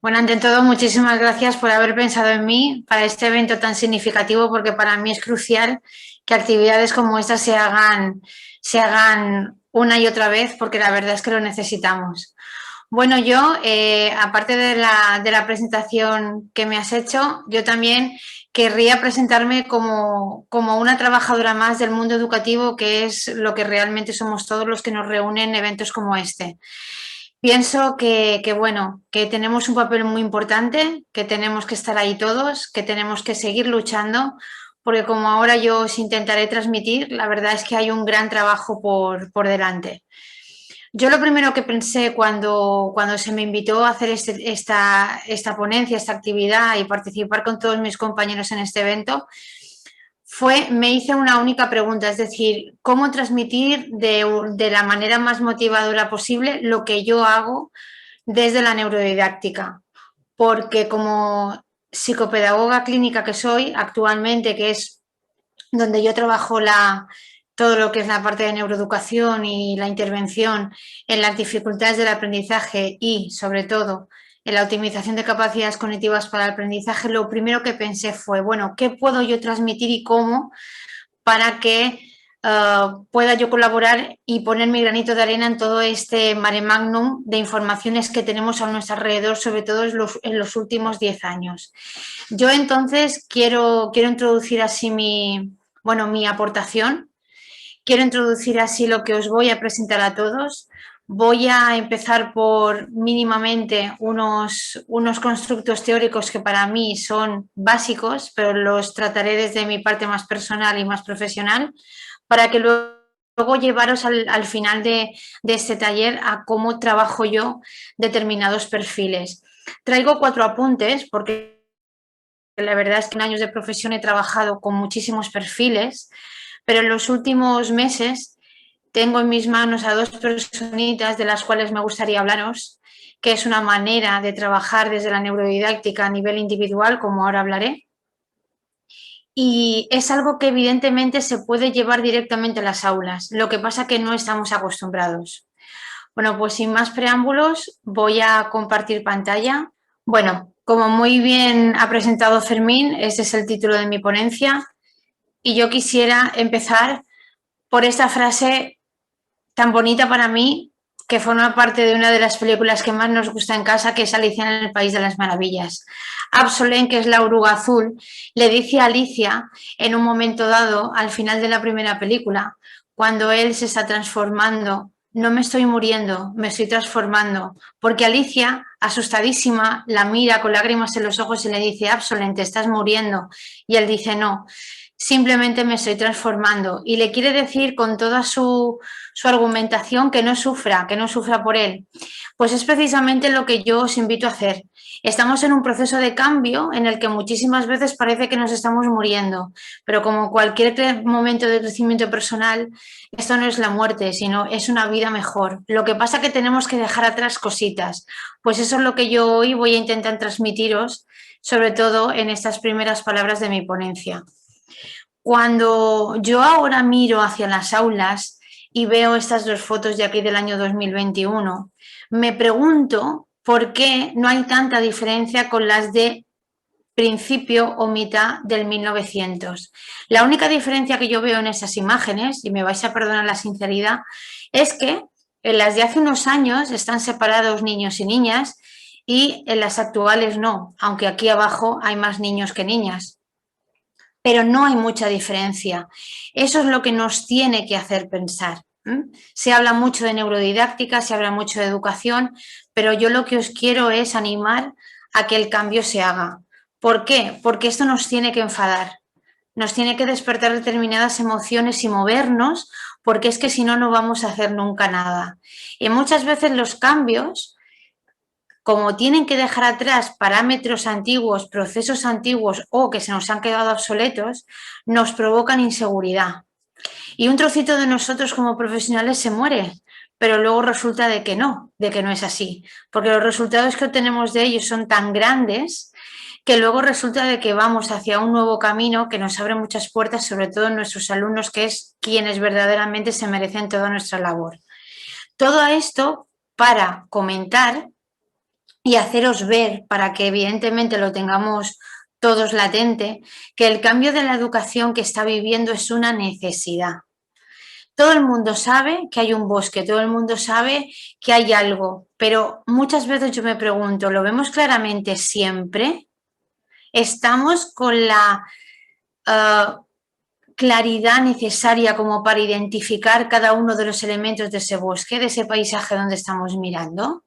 Bueno, ante todo, muchísimas gracias por haber pensado en mí para este evento tan significativo, porque para mí es crucial que actividades como esta se hagan una y otra vez, porque la verdad es que lo necesitamos. Bueno, yo, aparte de la presentación que me has hecho, yo también querría presentarme como una trabajadora más del mundo educativo, que es lo que realmente somos todos los que nos reúnen en eventos como este. Pienso bueno, que tenemos un papel muy importante, que tenemos que estar ahí todos, que tenemos que seguir luchando, porque como ahora yo os intentaré transmitir, la verdad es que hay un gran trabajo por delante. Yo lo primero que pensé cuando se me invitó a hacer esta ponencia, esta actividad y participar con todos mis compañeros en este evento, me hice una única pregunta, es decir, cómo transmitir de la manera más motivadora posible lo que yo hago desde la neurodidáctica, porque como psicopedagoga clínica que soy actualmente, que es donde yo trabajo todo lo que es la parte de neuroeducación y la intervención en las dificultades del aprendizaje y, sobre todo, en la optimización de capacidades cognitivas para el aprendizaje, lo primero que pensé fue, bueno, ¿qué puedo yo transmitir y cómo para que pueda yo colaborar y poner mi granito de arena en todo este mare magnum de informaciones que tenemos a nuestro alrededor, sobre todo en los últimos 10 años? Yo entonces quiero introducir así mi aportación. Quiero introducir así lo que os voy a presentar a todos. Voy a empezar por mínimamente unos constructos teóricos que para mí son básicos, pero los trataré desde mi parte más personal y más profesional, para que luego llevaros al final de este taller a cómo trabajo yo determinados perfiles. Traigo 4 apuntes porque la verdad es que en años de profesión he trabajado con muchísimos perfiles, pero en los últimos meses tengo en mis manos a 2 personitas de las cuales me gustaría hablaros, que es una manera de trabajar desde la neurodidáctica a nivel individual, como ahora hablaré, y es algo que evidentemente se puede llevar directamente a las aulas, lo que pasa que no estamos acostumbrados. Bueno, pues sin más preámbulos, voy a compartir pantalla. Bueno, como muy bien ha presentado Fermín, este es el título de mi ponencia y yo quisiera empezar por esta frase tan bonita para mí, que forma parte de una de las películas que más nos gusta en casa, que es Alicia en el País de las Maravillas. Absolen, que es la oruga azul, le dice a Alicia en un momento dado, al final de la primera película, cuando él se está transformando: no me estoy muriendo, me estoy transformando, porque Alicia, asustadísima, la mira con lágrimas en los ojos y le dice: Absolen, te estás muriendo. Y él dice: no, simplemente me estoy transformando. Y le quiere decir con toda su argumentación que no sufra por él. Pues es precisamente lo que yo os invito a hacer. Estamos en un proceso de cambio en el que muchísimas veces parece que nos estamos muriendo, pero como cualquier momento de crecimiento personal, esto no es la muerte, sino es una vida mejor. Lo que pasa es que tenemos que dejar atrás cositas. Pues eso es lo que yo hoy voy a intentar transmitiros, sobre todo en estas primeras palabras de mi ponencia. Cuando yo ahora miro hacia las aulas y veo estas 2 fotos de aquí del año 2021, me pregunto por qué no hay tanta diferencia con las de principio o mitad del 1900. La única diferencia que yo veo en esas imágenes, y me vais a perdonar la sinceridad, es que en las de hace unos años están separados niños y niñas y en las actuales no, aunque aquí abajo hay más niños que niñas. Pero no hay mucha diferencia. Eso es lo que nos tiene que hacer pensar. Se habla mucho de neurodidáctica, se habla mucho de educación, pero yo lo que os quiero es animar a que el cambio se haga. ¿Por qué? Porque esto nos tiene que enfadar, nos tiene que despertar determinadas emociones y movernos, porque es que si no, no vamos a hacer nunca nada. Y muchas veces los cambios, como tienen que dejar atrás parámetros antiguos, procesos antiguos o que se nos han quedado obsoletos, nos provocan inseguridad. Y un trocito de nosotros como profesionales se muere, pero luego resulta de que no es así, porque los resultados que obtenemos de ellos son tan grandes que luego resulta de que vamos hacia un nuevo camino que nos abre muchas puertas, sobre todo en nuestros alumnos, que es quienes verdaderamente se merecen toda nuestra labor. Todo esto para comentar y haceros ver, para que evidentemente lo tengamos todos latente, que el cambio de la educación que está viviendo es una necesidad. Todo el mundo sabe que hay un bosque, todo el mundo sabe que hay algo, pero muchas veces yo me pregunto, ¿lo vemos claramente siempre? ¿Estamos con la claridad necesaria como para identificar cada uno de los elementos de ese bosque, de ese paisaje donde estamos mirando?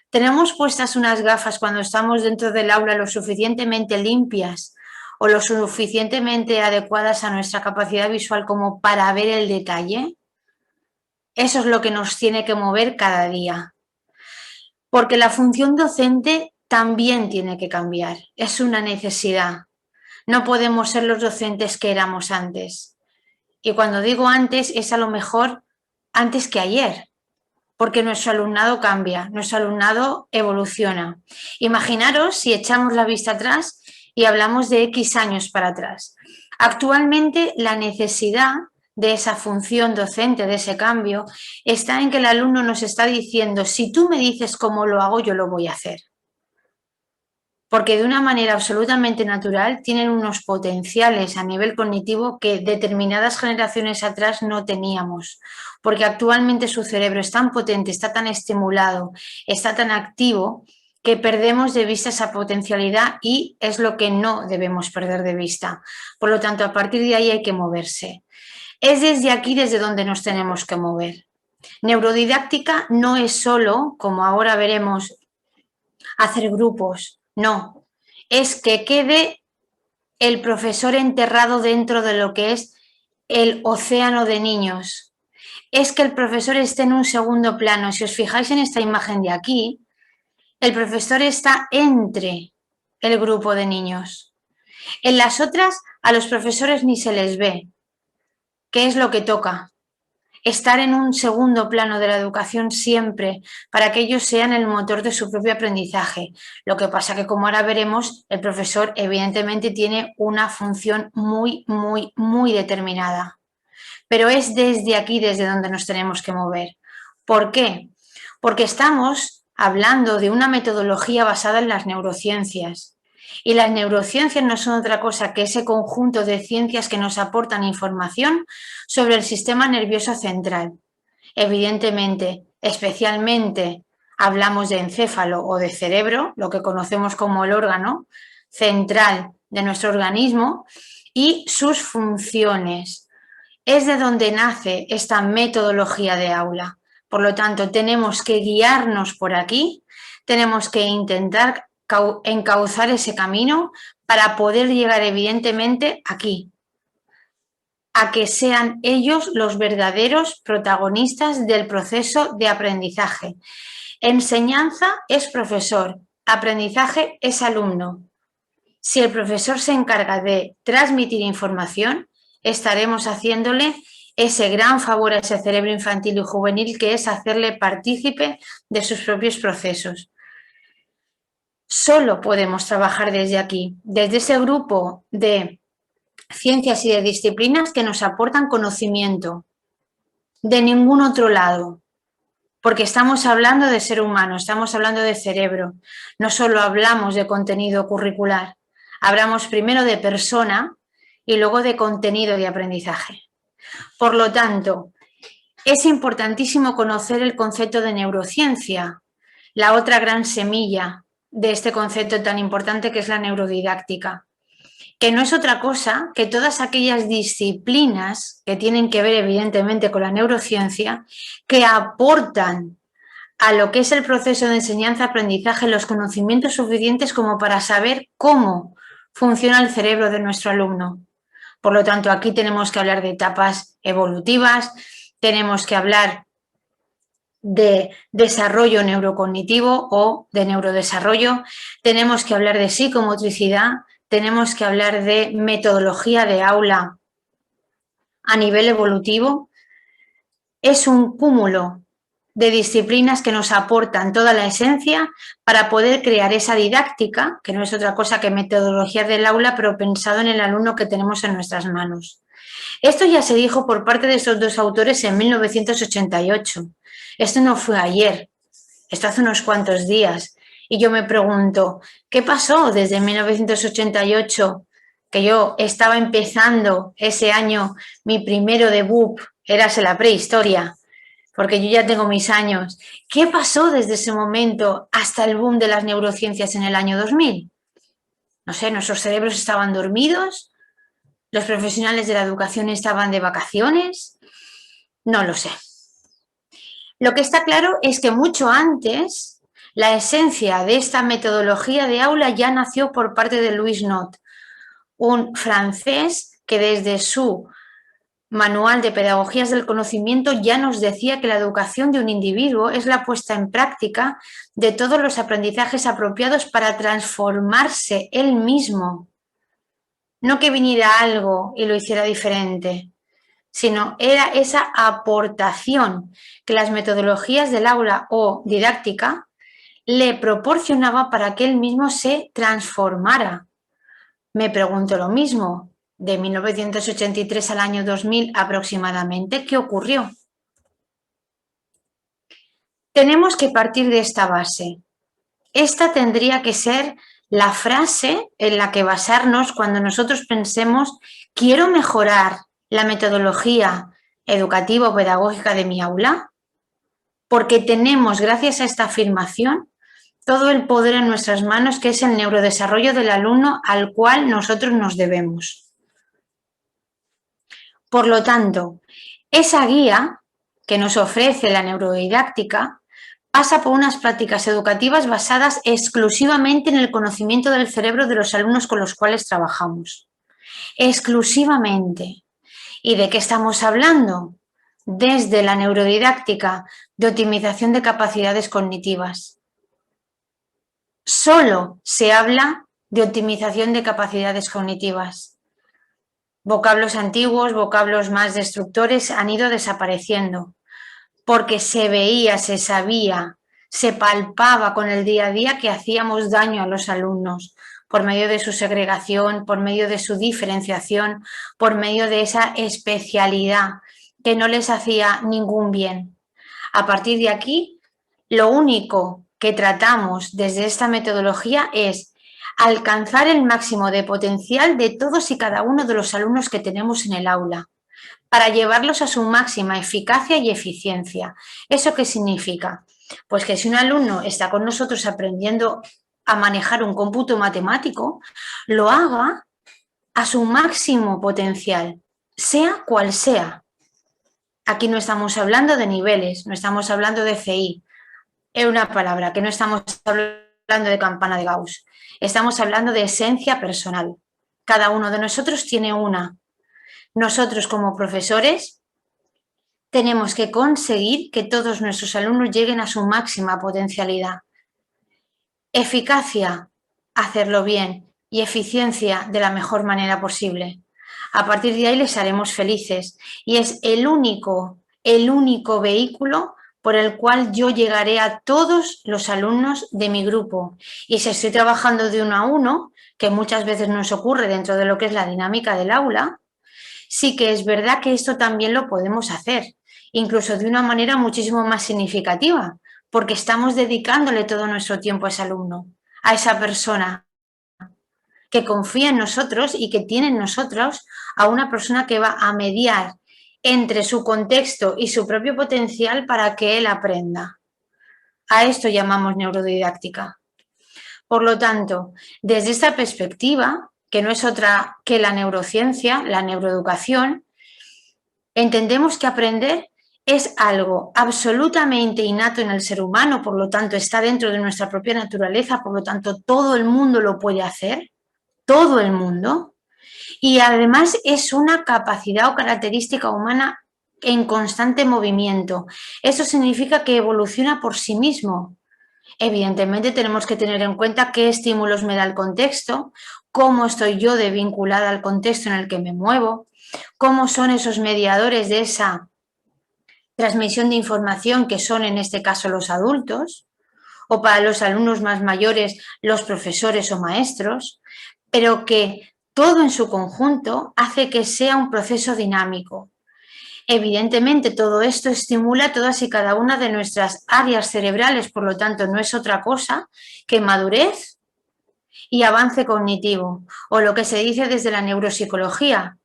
¿Tenemos puestas unas gafas cuando estamos dentro del aula lo suficientemente limpias o lo suficientemente adecuadas a nuestra capacidad visual como para ver el detalle? Eso es lo que nos tiene que mover cada día. Porque la función docente también tiene que cambiar. Es una necesidad. No podemos ser los docentes que éramos antes. Y cuando digo antes, es a lo mejor antes que ayer, porque nuestro alumnado cambia, nuestro alumnado evoluciona. Imaginaros si echamos la vista atrás y hablamos de X años para atrás. Actualmente la necesidad de esa función docente, de ese cambio, está en que el alumno nos está diciendo, si tú me dices cómo lo hago, yo lo voy a hacer. Porque de una manera absolutamente natural tienen unos potenciales a nivel cognitivo que determinadas generaciones atrás no teníamos, porque actualmente su cerebro es tan potente, está tan estimulado, está tan activo, que perdemos de vista esa potencialidad y es lo que no debemos perder de vista. Por lo tanto, a partir de ahí hay que moverse. Es desde aquí desde donde nos tenemos que mover. Neurodidáctica no es solo, como ahora veremos, hacer grupos, no, es que quede el profesor enterrado dentro de lo que es el océano de niños. Es que el profesor esté en un segundo plano. Si os fijáis en esta imagen de aquí, el profesor está entre el grupo de niños. En las otras, a los profesores ni se les ve. ¿Qué es lo que toca? Estar en un segundo plano de la educación siempre, para que ellos sean el motor de su propio aprendizaje. Lo que pasa que, como ahora veremos, el profesor evidentemente tiene una función muy, muy, muy determinada. Pero es desde aquí desde donde nos tenemos que mover. ¿Por qué? Porque estamos hablando de una metodología basada en las neurociencias. Y las neurociencias no son otra cosa que ese conjunto de ciencias que nos aportan información sobre el sistema nervioso central. Evidentemente, especialmente hablamos de encéfalo o de cerebro, lo que conocemos como el órgano central de nuestro organismo, y sus funciones. Es de donde nace esta metodología de aula. Por lo tanto, tenemos que guiarnos por aquí, tenemos que intentar encauzar ese camino para poder llegar evidentemente aquí, a que sean ellos los verdaderos protagonistas del proceso de aprendizaje. Enseñanza es profesor, aprendizaje es alumno. Si el profesor se encarga de transmitir información, estaremos haciéndole ese gran favor a ese cerebro infantil y juvenil que es hacerle partícipe de sus propios procesos. Solo podemos trabajar desde aquí, desde ese grupo de ciencias y de disciplinas que nos aportan conocimiento, de ningún otro lado, porque estamos hablando de ser humano, estamos hablando de cerebro, no solo hablamos de contenido curricular, hablamos primero de persona y luego de contenido de aprendizaje. Por lo tanto, es importantísimo conocer el concepto de neurociencia, la otra gran semilla de este concepto tan importante que es la neurodidáctica, que no es otra cosa que todas aquellas disciplinas que tienen que ver evidentemente con la neurociencia, que aportan a lo que es el proceso de enseñanza-aprendizaje los conocimientos suficientes como para saber cómo funciona el cerebro de nuestro alumno. Por lo tanto, aquí tenemos que hablar de etapas evolutivas, tenemos que hablar de desarrollo neurocognitivo o de neurodesarrollo, tenemos que hablar de psicomotricidad, tenemos que hablar de metodología de aula a nivel evolutivo. Es un cúmulo de disciplinas que nos aportan toda la esencia para poder crear esa didáctica, que no es otra cosa que metodología del aula, pero pensado en el alumno que tenemos en nuestras manos. Esto ya se dijo por parte de estos dos autores en 1988. Esto no fue ayer, esto hace unos cuantos días. Y yo me pregunto, ¿qué pasó desde 1988, que yo estaba empezando ese año, mi primero debut, érase la prehistoria, porque yo ya tengo mis años? ¿Qué pasó desde ese momento hasta el boom de las neurociencias en el año 2000? No sé, nuestros cerebros estaban dormidos, los profesionales de la educación estaban de vacaciones, no lo sé. Lo que está claro es que mucho antes la esencia de esta metodología de aula ya nació por parte de Louis Nott, un francés que desde su manual de pedagogías del conocimiento ya nos decía que la educación de un individuo es la puesta en práctica de todos los aprendizajes apropiados para transformarse él mismo. No que viniera algo y lo hiciera diferente, sino era esa aportación que las metodologías del aula o didáctica le proporcionaba para que él mismo se transformara. Me pregunto lo mismo, de 1983 al año 2000 aproximadamente, ¿qué ocurrió? Tenemos que partir de esta base. Esta tendría que ser la frase en la que basarnos cuando nosotros pensemos, quiero mejorar la metodología educativa o pedagógica de mi aula, porque tenemos, gracias a esta afirmación, todo el poder en nuestras manos, que es el neurodesarrollo del alumno al cual nosotros nos debemos. Por lo tanto, esa guía que nos ofrece la neurodidáctica pasa por unas prácticas educativas basadas exclusivamente en el conocimiento del cerebro de los alumnos con los cuales trabajamos. Exclusivamente. ¿Y de qué estamos hablando? Desde la neurodidáctica de optimización de capacidades cognitivas. Solo se habla de optimización de capacidades cognitivas. Vocablos antiguos, vocablos más destructores han ido desapareciendo porque se veía, se sabía, se palpaba con el día a día que hacíamos daño a los alumnos por medio de su segregación, por medio de su diferenciación, por medio de esa especialidad que no les hacía ningún bien. A partir de aquí, lo único que tratamos desde esta metodología es alcanzar el máximo de potencial de todos y cada uno de los alumnos que tenemos en el aula, para llevarlos a su máxima eficacia y eficiencia. ¿Eso qué significa? Pues que si un alumno está con nosotros aprendiendo a manejar un cómputo matemático, lo haga a su máximo potencial, sea cual sea. Aquí no estamos hablando de niveles, no estamos hablando de CI, es una palabra, que no estamos hablando de campana de Gauss, estamos hablando de esencia personal. Cada uno de nosotros tiene una. Nosotros como profesores tenemos que conseguir que todos nuestros alumnos lleguen a su máxima potencialidad. Eficacia, hacerlo bien, y eficiencia de la mejor manera posible. A partir de ahí les haremos felices y es el único vehículo por el cual yo llegaré a todos los alumnos de mi grupo. Y si estoy trabajando de uno a uno, que muchas veces nos ocurre dentro de lo que es la dinámica del aula, sí que es verdad que esto también lo podemos hacer, incluso de una manera muchísimo más significativa, porque estamos dedicándole todo nuestro tiempo a ese alumno, a esa persona que confía en nosotros y que tiene en nosotros a una persona que va a mediar entre su contexto y su propio potencial para que él aprenda. A esto llamamos neurodidáctica. Por lo tanto, desde esta perspectiva, que no es otra que la neurociencia, la neuroeducación, entendemos que aprender es algo absolutamente innato en el ser humano, por lo tanto está dentro de nuestra propia naturaleza, por lo tanto todo el mundo lo puede hacer, todo el mundo, y además es una capacidad o característica humana en constante movimiento. Eso significa que evoluciona por sí mismo. Evidentemente tenemos que tener en cuenta qué estímulos me da el contexto, cómo estoy yo de vinculada al contexto en el que me muevo, cómo son esos mediadores de esa transmisión de información que son en este caso los adultos, o para los alumnos más mayores los profesores o maestros, pero que todo en su conjunto hace que sea un proceso dinámico. Evidentemente, todo esto estimula todas y cada una de nuestras áreas cerebrales, por lo tanto, no es otra cosa que madurez y avance cognitivo, o lo que se dice desde la neuropsicología,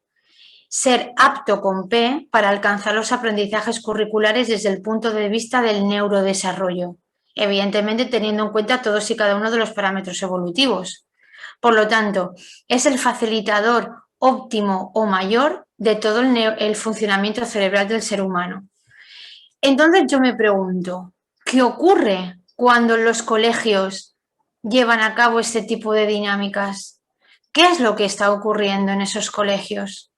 ser apto con P para alcanzar los aprendizajes curriculares desde el punto de vista del neurodesarrollo, evidentemente teniendo en cuenta todos y cada uno de los parámetros evolutivos. Por lo tanto, es el facilitador óptimo o mayor de todo el funcionamiento cerebral del ser humano. Entonces yo me pregunto, ¿qué ocurre cuando los colegios llevan a cabo este tipo de dinámicas? ¿Qué es lo que está ocurriendo en esos colegios?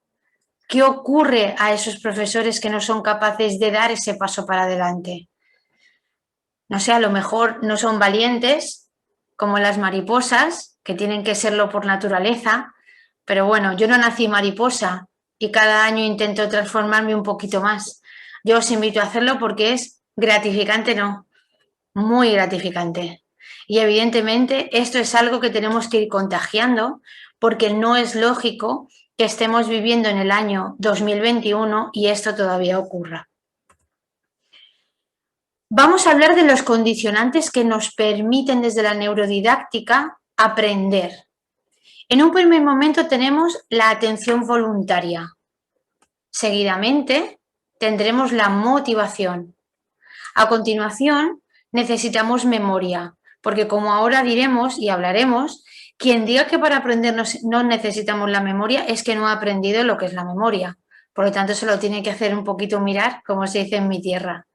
¿Qué ocurre a esos profesores que no son capaces de dar ese paso para adelante? No sé, a lo mejor no son valientes como las mariposas, que tienen que serlo por naturaleza, pero bueno, yo no nací mariposa y cada año intento transformarme un poquito más. Yo os invito a hacerlo porque es gratificante, no, muy gratificante. Y evidentemente esto es algo que tenemos que ir contagiando porque no es lógico que estemos viviendo en el año 2021 y esto todavía ocurra. Vamos a hablar de los condicionantes que nos permiten desde la neurodidáctica aprender. En un primer momento tenemos la atención voluntaria. Seguidamente tendremos la motivación. A continuación necesitamos memoria, porque como ahora diremos y hablaremos, quien diga que para aprender no necesitamos la memoria es que no ha aprendido lo que es la memoria. Por lo tanto, se lo tiene que hacer un poquito mirar, como se dice en mi tierra.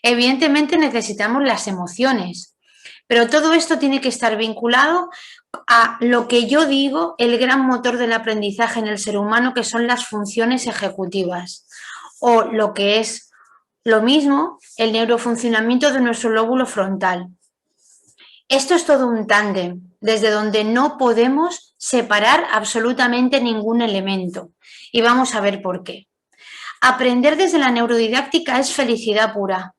Evidentemente necesitamos las emociones, pero todo esto tiene que estar vinculado a lo que yo digo, el gran motor del aprendizaje en el ser humano, que son las funciones ejecutivas, o lo que es lo mismo, el neurofuncionamiento de nuestro lóbulo frontal. Esto es todo un tándem, desde donde no podemos separar absolutamente ningún elemento. Y vamos a ver por qué. Aprender desde la neurodidáctica es felicidad pura.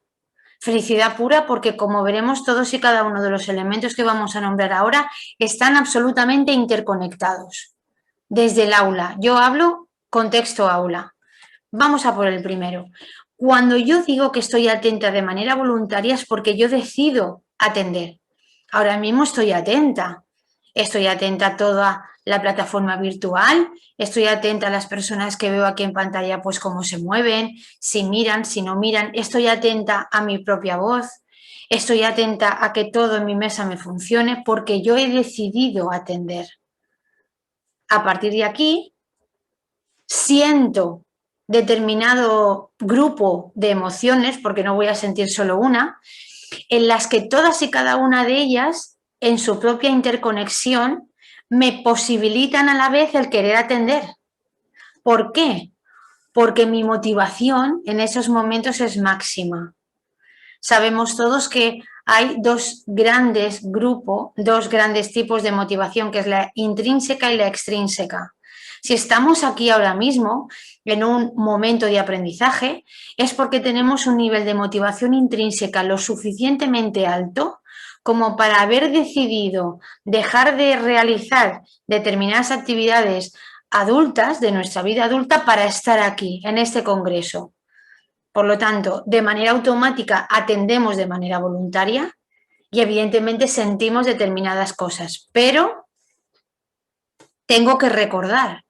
Felicidad pura porque, como veremos, todos y cada uno de los elementos que vamos a nombrar ahora están absolutamente interconectados. Desde el aula, yo hablo contexto aula. Vamos a por el primero. Cuando yo digo que estoy atenta de manera voluntaria es porque yo decido atender. Ahora mismo estoy atenta a toda la plataforma virtual, estoy atenta a las personas que veo aquí en pantalla, pues cómo se mueven, si miran, si no miran, estoy atenta a mi propia voz, estoy atenta a que todo en mi mesa me funcione porque yo he decidido atender. A partir de aquí, siento determinado grupo de emociones, porque no voy a sentir solo una, en las que todas y cada una de ellas, en su propia interconexión, me posibilitan a la vez el querer atender. ¿Por qué? Porque mi motivación en esos momentos es máxima. Sabemos todos que hay dos grandes tipos de motivación, que es la intrínseca y la extrínseca. Si estamos aquí ahora mismo en un momento de aprendizaje, es porque tenemos un nivel de motivación intrínseca lo suficientemente alto como para haber decidido dejar de realizar determinadas actividades adultas de nuestra vida adulta para estar aquí, en este congreso. Por lo tanto, de manera automática atendemos de manera voluntaria y evidentemente sentimos determinadas cosas, pero tengo que recordar.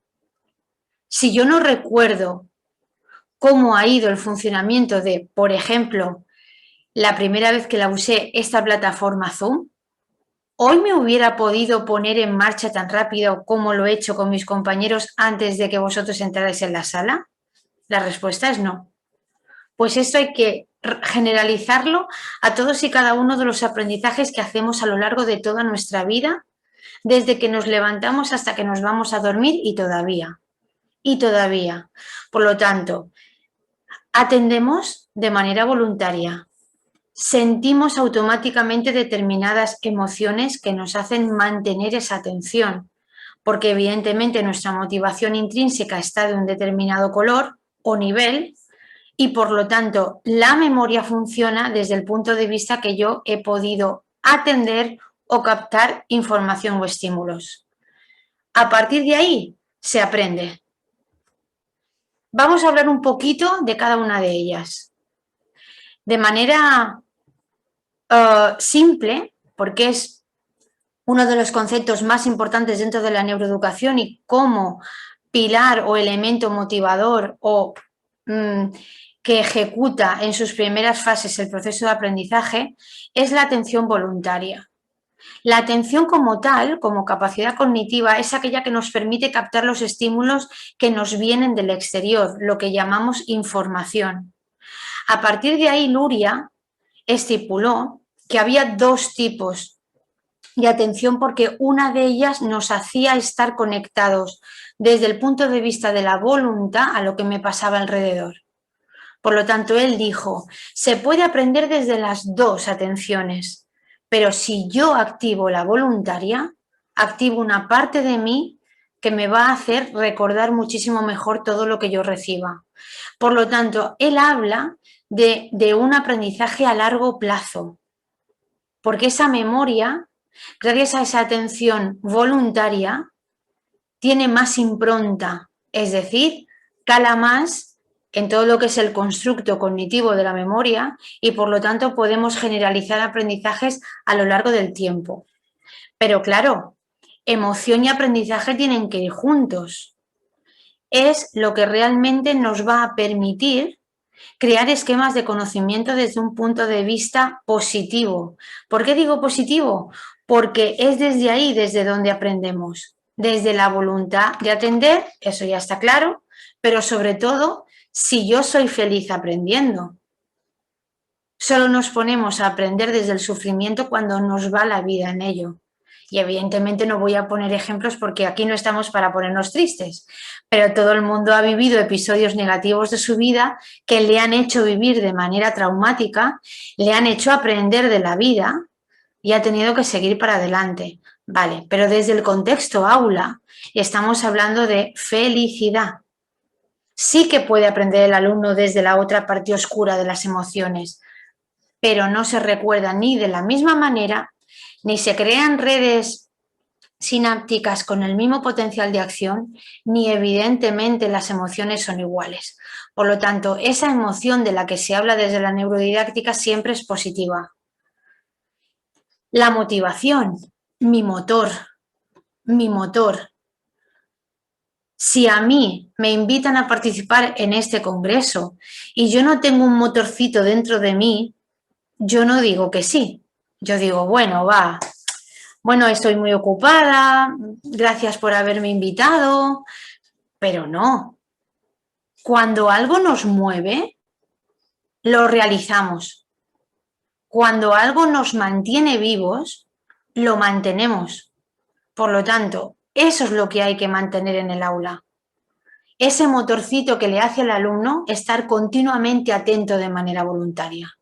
Si yo no recuerdo cómo ha ido el funcionamiento de, por ejemplo, la primera vez que la usé esta plataforma Zoom, ¿hoy me hubiera podido poner en marcha tan rápido como lo he hecho con mis compañeros antes de que vosotros entrarais en la sala? La respuesta es no. Pues esto hay que generalizarlo a todos y cada uno de los aprendizajes que hacemos a lo largo de toda nuestra vida, desde que nos levantamos hasta que nos vamos a dormir y todavía. Por lo tanto, atendemos de manera voluntaria. Sentimos automáticamente determinadas emociones que nos hacen mantener esa atención, porque evidentemente nuestra motivación intrínseca está de un determinado color o nivel y por lo tanto la memoria funciona desde el punto de vista que yo he podido atender o captar información o estímulos. A partir de ahí se aprende. Vamos a hablar un poquito de cada una de ellas. De manera simple, porque es uno de los conceptos más importantes dentro de la neuroeducación y como pilar o elemento motivador o que ejecuta en sus primeras fases el proceso de aprendizaje, es la atención voluntaria. La atención como tal, como capacidad cognitiva, es aquella que nos permite captar los estímulos que nos vienen del exterior, lo que llamamos información. A partir de ahí, Luria estipuló que había dos tipos de atención porque una de ellas nos hacía estar conectados desde el punto de vista de la voluntad a lo que me pasaba alrededor. Por lo tanto, él dijo, se puede aprender desde las dos atenciones, pero si yo activo la voluntaria, activo una parte de mí que me va a hacer recordar muchísimo mejor todo lo que yo reciba. Por lo tanto, él habla de un aprendizaje a largo plazo, porque esa memoria, gracias a esa atención voluntaria, tiene más impronta, es decir, cala más en todo lo que es el constructo cognitivo de la memoria y por lo tanto podemos generalizar aprendizajes a lo largo del tiempo. Pero claro, emoción y aprendizaje tienen que ir juntos. Es lo que realmente nos va a permitir crear esquemas de conocimiento desde un punto de vista positivo. ¿Por qué digo positivo? Porque es desde ahí desde donde aprendemos, desde la voluntad de atender, eso ya está claro, pero sobre todo si yo soy feliz aprendiendo. Solo nos ponemos a aprender desde el sufrimiento cuando nos va la vida en ello. Y evidentemente no voy a poner ejemplos porque aquí no estamos para ponernos tristes, pero todo el mundo ha vivido episodios negativos de su vida que le han hecho vivir de manera traumática, le han hecho aprender de la vida y ha tenido que seguir para adelante. Vale, pero desde el contexto aula estamos hablando de felicidad. Sí que puede aprender el alumno desde la otra parte oscura de las emociones, pero no se recuerda ni de la misma manera, ni se crean redes sinápticas con el mismo potencial de acción, ni evidentemente las emociones son iguales. Por lo tanto, esa emoción de la que se habla desde la neurodidáctica siempre es positiva. La motivación, mi motor. Si a mí me invitan a participar en este congreso y yo no tengo un motorcito dentro de mí, yo no digo que sí. Yo digo, bueno, va, bueno, estoy muy ocupada, gracias por haberme invitado, pero no. Cuando algo nos mueve, lo realizamos. Cuando algo nos mantiene vivos, lo mantenemos. Por lo tanto, eso es lo que hay que mantener en el aula. Ese motorcito que le hace al alumno estar continuamente atento de manera voluntaria.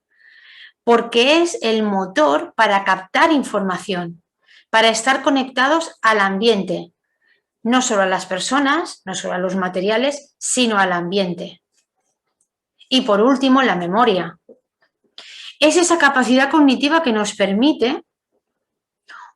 Porque es el motor para captar información, para estar conectados al ambiente, no solo a las personas, no solo a los materiales, sino al ambiente. Y por último, la memoria. Es esa capacidad cognitiva que nos permite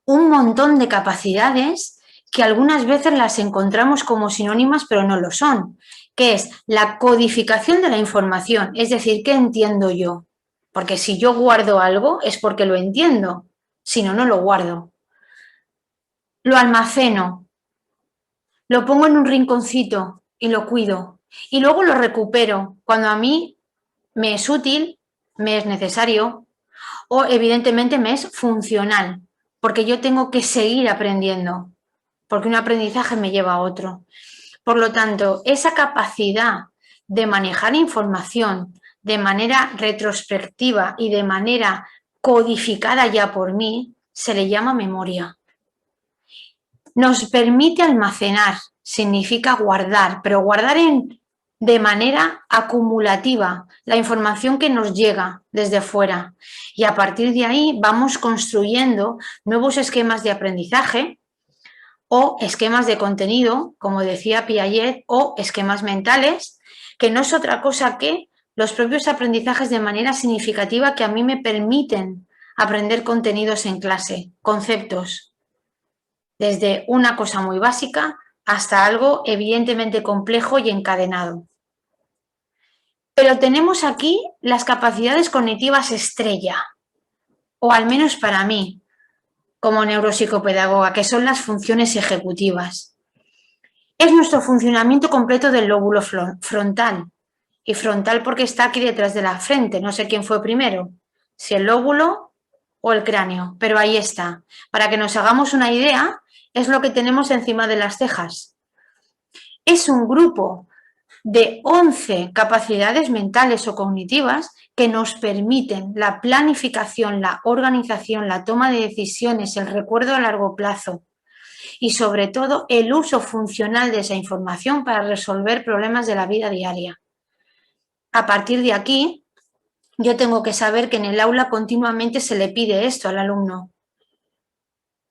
un montón de capacidades que algunas veces las encontramos como sinónimas, pero no lo son, que es la codificación de la información, es decir, ¿qué entiendo yo? Porque si yo guardo algo es porque lo entiendo, si no, no lo guardo. Lo almaceno, lo pongo en un rinconcito y lo cuido. Y luego lo recupero cuando a mí me es útil, me es necesario o evidentemente me es funcional, porque yo tengo que seguir aprendiendo, porque un aprendizaje me lleva a otro. Por lo tanto, esa capacidad de manejar información de manera retrospectiva y de manera codificada ya por mí, se le llama memoria. Nos permite almacenar, significa guardar, pero guardar de manera acumulativa la información que nos llega desde fuera. Y a partir de ahí vamos construyendo nuevos esquemas de aprendizaje o esquemas de contenido, como decía Piaget, o esquemas mentales, que no es otra cosa que los propios aprendizajes de manera significativa que a mí me permiten aprender contenidos en clase, conceptos, desde una cosa muy básica hasta algo evidentemente complejo y encadenado. Pero tenemos aquí las capacidades cognitivas estrella, o al menos para mí, como neuropsicopedagoga, que son las funciones ejecutivas. Es nuestro funcionamiento completo del lóbulo frontal. Y frontal porque está aquí detrás de la frente, no sé quién fue primero, si el lóbulo o el cráneo, pero ahí está. Para que nos hagamos una idea, es lo que tenemos encima de las cejas. Es un grupo de 11 capacidades mentales o cognitivas que nos permiten la planificación, la organización, la toma de decisiones, el recuerdo a largo plazo y sobre todo el uso funcional de esa información para resolver problemas de la vida diaria. A partir de aquí, yo tengo que saber que en el aula continuamente se le pide esto al alumno.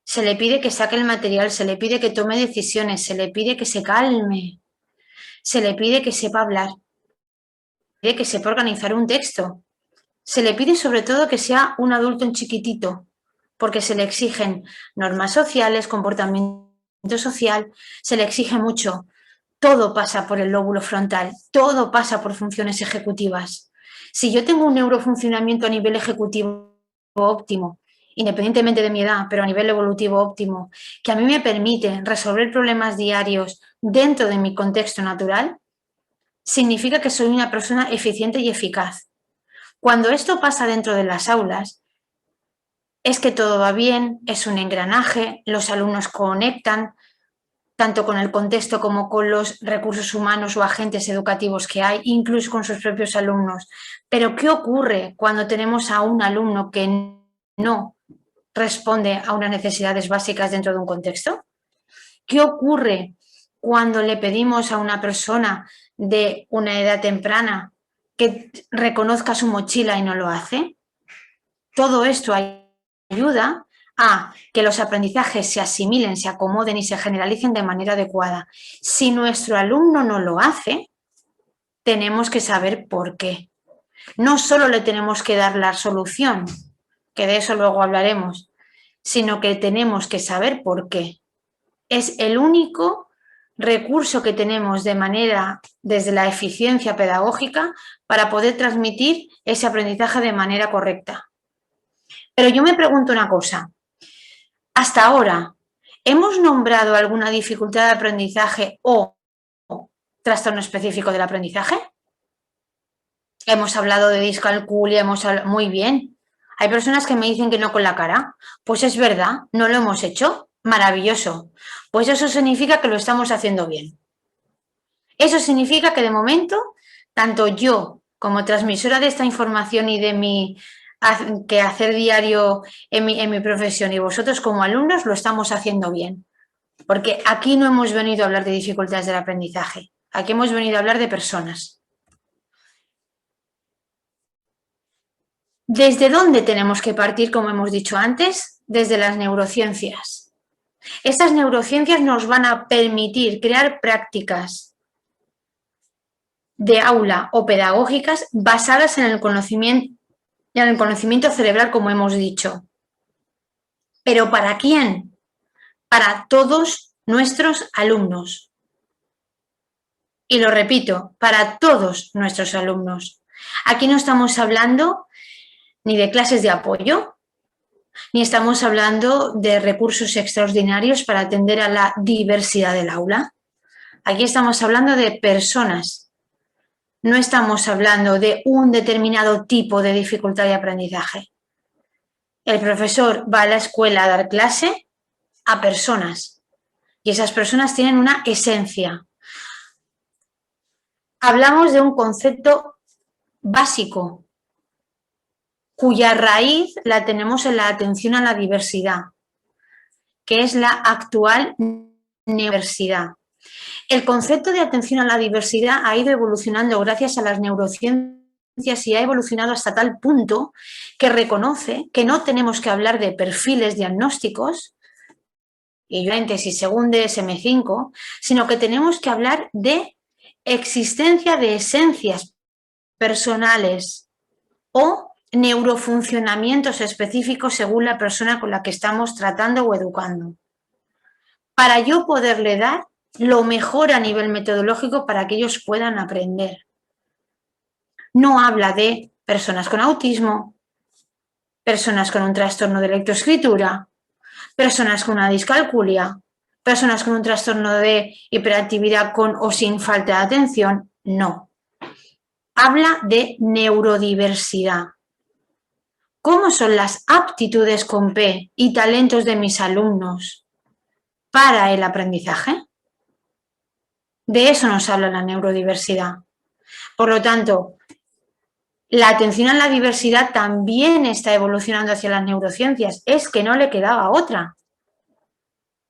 Se le pide que saque el material, se le pide que tome decisiones, se le pide que se calme, se le pide que sepa hablar, que sepa organizar un texto. Se le pide sobre todo que sea un adulto en chiquitito, porque se le exigen normas sociales, comportamiento social, se le exige mucho. Todo pasa por el lóbulo frontal, todo pasa por funciones ejecutivas. Si yo tengo un neurofuncionamiento a nivel ejecutivo óptimo, independientemente de mi edad, pero a nivel evolutivo óptimo, que a mí me permite resolver problemas diarios dentro de mi contexto natural, significa que soy una persona eficiente y eficaz. Cuando esto pasa dentro de las aulas, es que todo va bien, es un engranaje, los alumnos conectan, tanto con el contexto como con los recursos humanos o agentes educativos que hay, incluso con sus propios alumnos. Pero, ¿qué ocurre cuando tenemos a un alumno que no responde a unas necesidades básicas dentro de un contexto? ¿Qué ocurre cuando le pedimos a una persona de una edad temprana que reconozca su mochila y no lo hace? Todo esto ayuda a que los aprendizajes se asimilen, se acomoden y se generalicen de manera adecuada. Si nuestro alumno no lo hace, tenemos que saber por qué. No solo le tenemos que dar la solución, que de eso luego hablaremos, sino que tenemos que saber por qué. Es el único recurso que tenemos de manera, desde la eficiencia pedagógica, para poder transmitir ese aprendizaje de manera correcta. Pero yo me pregunto una cosa. Hasta ahora, ¿hemos nombrado alguna dificultad de aprendizaje o trastorno específico del aprendizaje? Hemos hablado de discalculia, muy bien. Hay personas que me dicen que no con la cara. Pues es verdad, no lo hemos hecho. Maravilloso. Pues eso significa que lo estamos haciendo bien. Eso significa que de momento, tanto yo como transmisora de esta información y de mi quehacer diario en mi profesión y vosotros como alumnos lo estamos haciendo bien. Porque aquí no hemos venido a hablar de dificultades del aprendizaje. Aquí hemos venido a hablar de personas. ¿Desde dónde tenemos que partir, como hemos dicho antes? Desde las neurociencias. Estas neurociencias nos van a permitir crear prácticas de aula o pedagógicas basadas en el conocimiento cerebral, como hemos dicho. ¿Pero para quién? Para todos nuestros alumnos. Y lo repito, para todos nuestros alumnos. Aquí no estamos hablando ni de clases de apoyo, ni estamos hablando de recursos extraordinarios para atender a la diversidad del aula. Aquí estamos hablando de personas. No estamos hablando de un determinado tipo de dificultad de aprendizaje. El profesor va a la escuela a dar clase a personas y esas personas tienen una esencia. Hablamos de un concepto básico cuya raíz la tenemos en la atención a la diversidad, que es la actual neurodiversidad. El concepto de atención a la diversidad ha ido evolucionando gracias a las neurociencias y ha evolucionado hasta tal punto que reconoce que no tenemos que hablar de perfiles diagnósticos, y yo en tesis según DSM-5, sino que tenemos que hablar de existencia de esencias personales o neurofuncionamientos específicos según la persona con la que estamos tratando o educando. Para yo poderle dar lo mejor a nivel metodológico para que ellos puedan aprender. No habla de personas con autismo, personas con un trastorno de lectoescritura, personas con una discalculia, personas con un trastorno de hiperactividad con o sin falta de atención. No. Habla de neurodiversidad. ¿Cómo son las aptitudes con P y talentos de mis alumnos para el aprendizaje? De eso nos habla la neurodiversidad. Por lo tanto, la atención a la diversidad también está evolucionando hacia las neurociencias. Es que no le quedaba otra.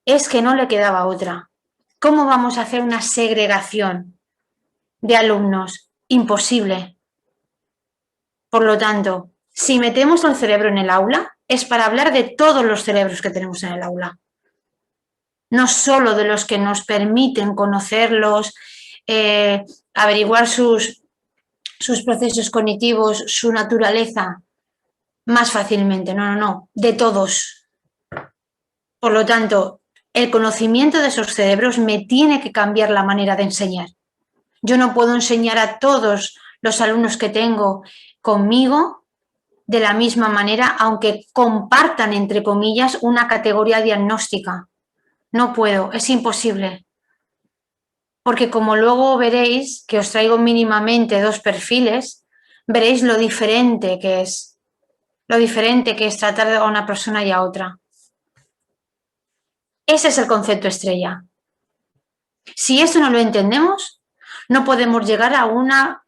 Es que no le quedaba otra. ¿Cómo vamos a hacer una segregación de alumnos? Imposible. Por lo tanto, si metemos el cerebro en el aula, es para hablar de todos los cerebros que tenemos en el aula. No solo de los que nos permiten conocerlos, averiguar sus procesos cognitivos, su naturaleza más fácilmente. No, de todos. Por lo tanto, el conocimiento de esos cerebros me tiene que cambiar la manera de enseñar. Yo no puedo enseñar a todos los alumnos que tengo conmigo de la misma manera, aunque compartan, entre comillas, una categoría diagnóstica. No puedo, es imposible. Porque como luego veréis, que os traigo mínimamente 2 perfiles, veréis lo diferente que es. Lo diferente que es tratar a una persona y a otra. Ese es el concepto estrella. Si eso no lo entendemos, no podemos llegar a una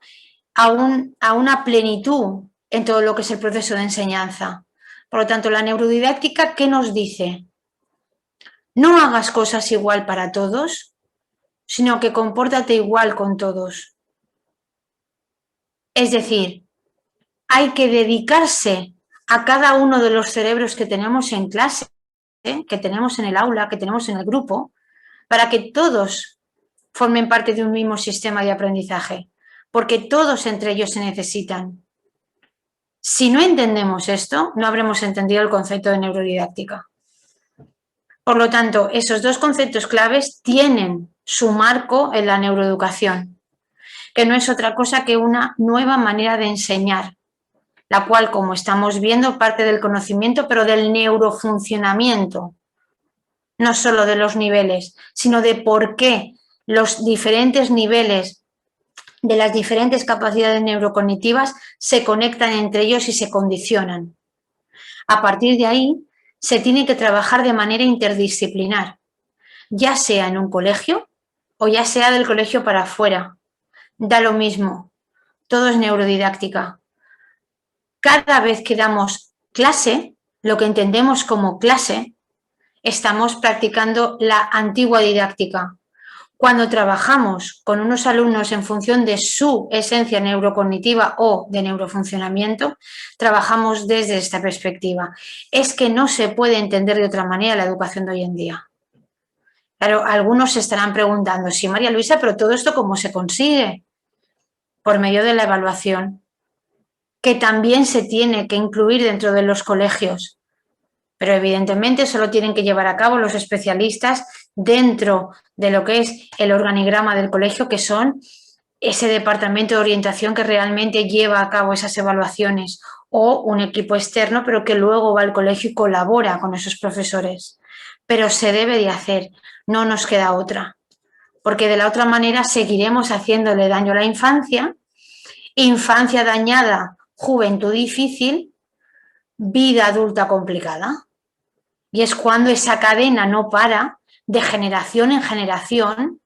plenitud en todo lo que es el proceso de enseñanza. Por lo tanto, la neurodidáctica, ¿qué nos dice? No hagas cosas igual para todos, sino que compórtate igual con todos. Es decir, hay que dedicarse a cada uno de los cerebros que tenemos en clase, que tenemos en el aula, que tenemos en el grupo, para que todos formen parte de un mismo sistema de aprendizaje, porque todos entre ellos se necesitan. Si no entendemos esto, no habremos entendido el concepto de neurodidáctica. Por lo tanto, esos 2 conceptos claves tienen su marco en la neuroeducación, que no es otra cosa que una nueva manera de enseñar, la cual, como estamos viendo, parte del conocimiento, pero del neurofuncionamiento, no solo de los niveles, sino de por qué los diferentes niveles de las diferentes capacidades neurocognitivas se conectan entre ellos y se condicionan. A partir de ahí, se tiene que trabajar de manera interdisciplinar, ya sea en un colegio o ya sea del colegio para afuera. Da lo mismo, todo es neurodidáctica. Cada vez que damos clase, lo que entendemos como clase, estamos practicando la antigua didáctica. Cuando trabajamos con unos alumnos en función de su esencia neurocognitiva o de neurofuncionamiento, trabajamos desde esta perspectiva. Es que no se puede entender de otra manera la educación de hoy en día. Claro, algunos se estarán preguntando, sí, María Luisa, pero todo esto ¿cómo se consigue? Por medio de la evaluación, que también se tiene que incluir dentro de los colegios. Pero evidentemente solo tienen que llevar a cabo los especialistas dentro de lo que es el organigrama del colegio, que son ese departamento de orientación que realmente lleva a cabo esas evaluaciones, o un equipo externo, pero que luego va al colegio y colabora con esos profesores. Pero se debe de hacer, no nos queda otra, porque de la otra manera seguiremos haciéndole daño a la infancia, infancia dañada, juventud difícil, vida adulta complicada. Y es cuando esa cadena no para de generación en generación,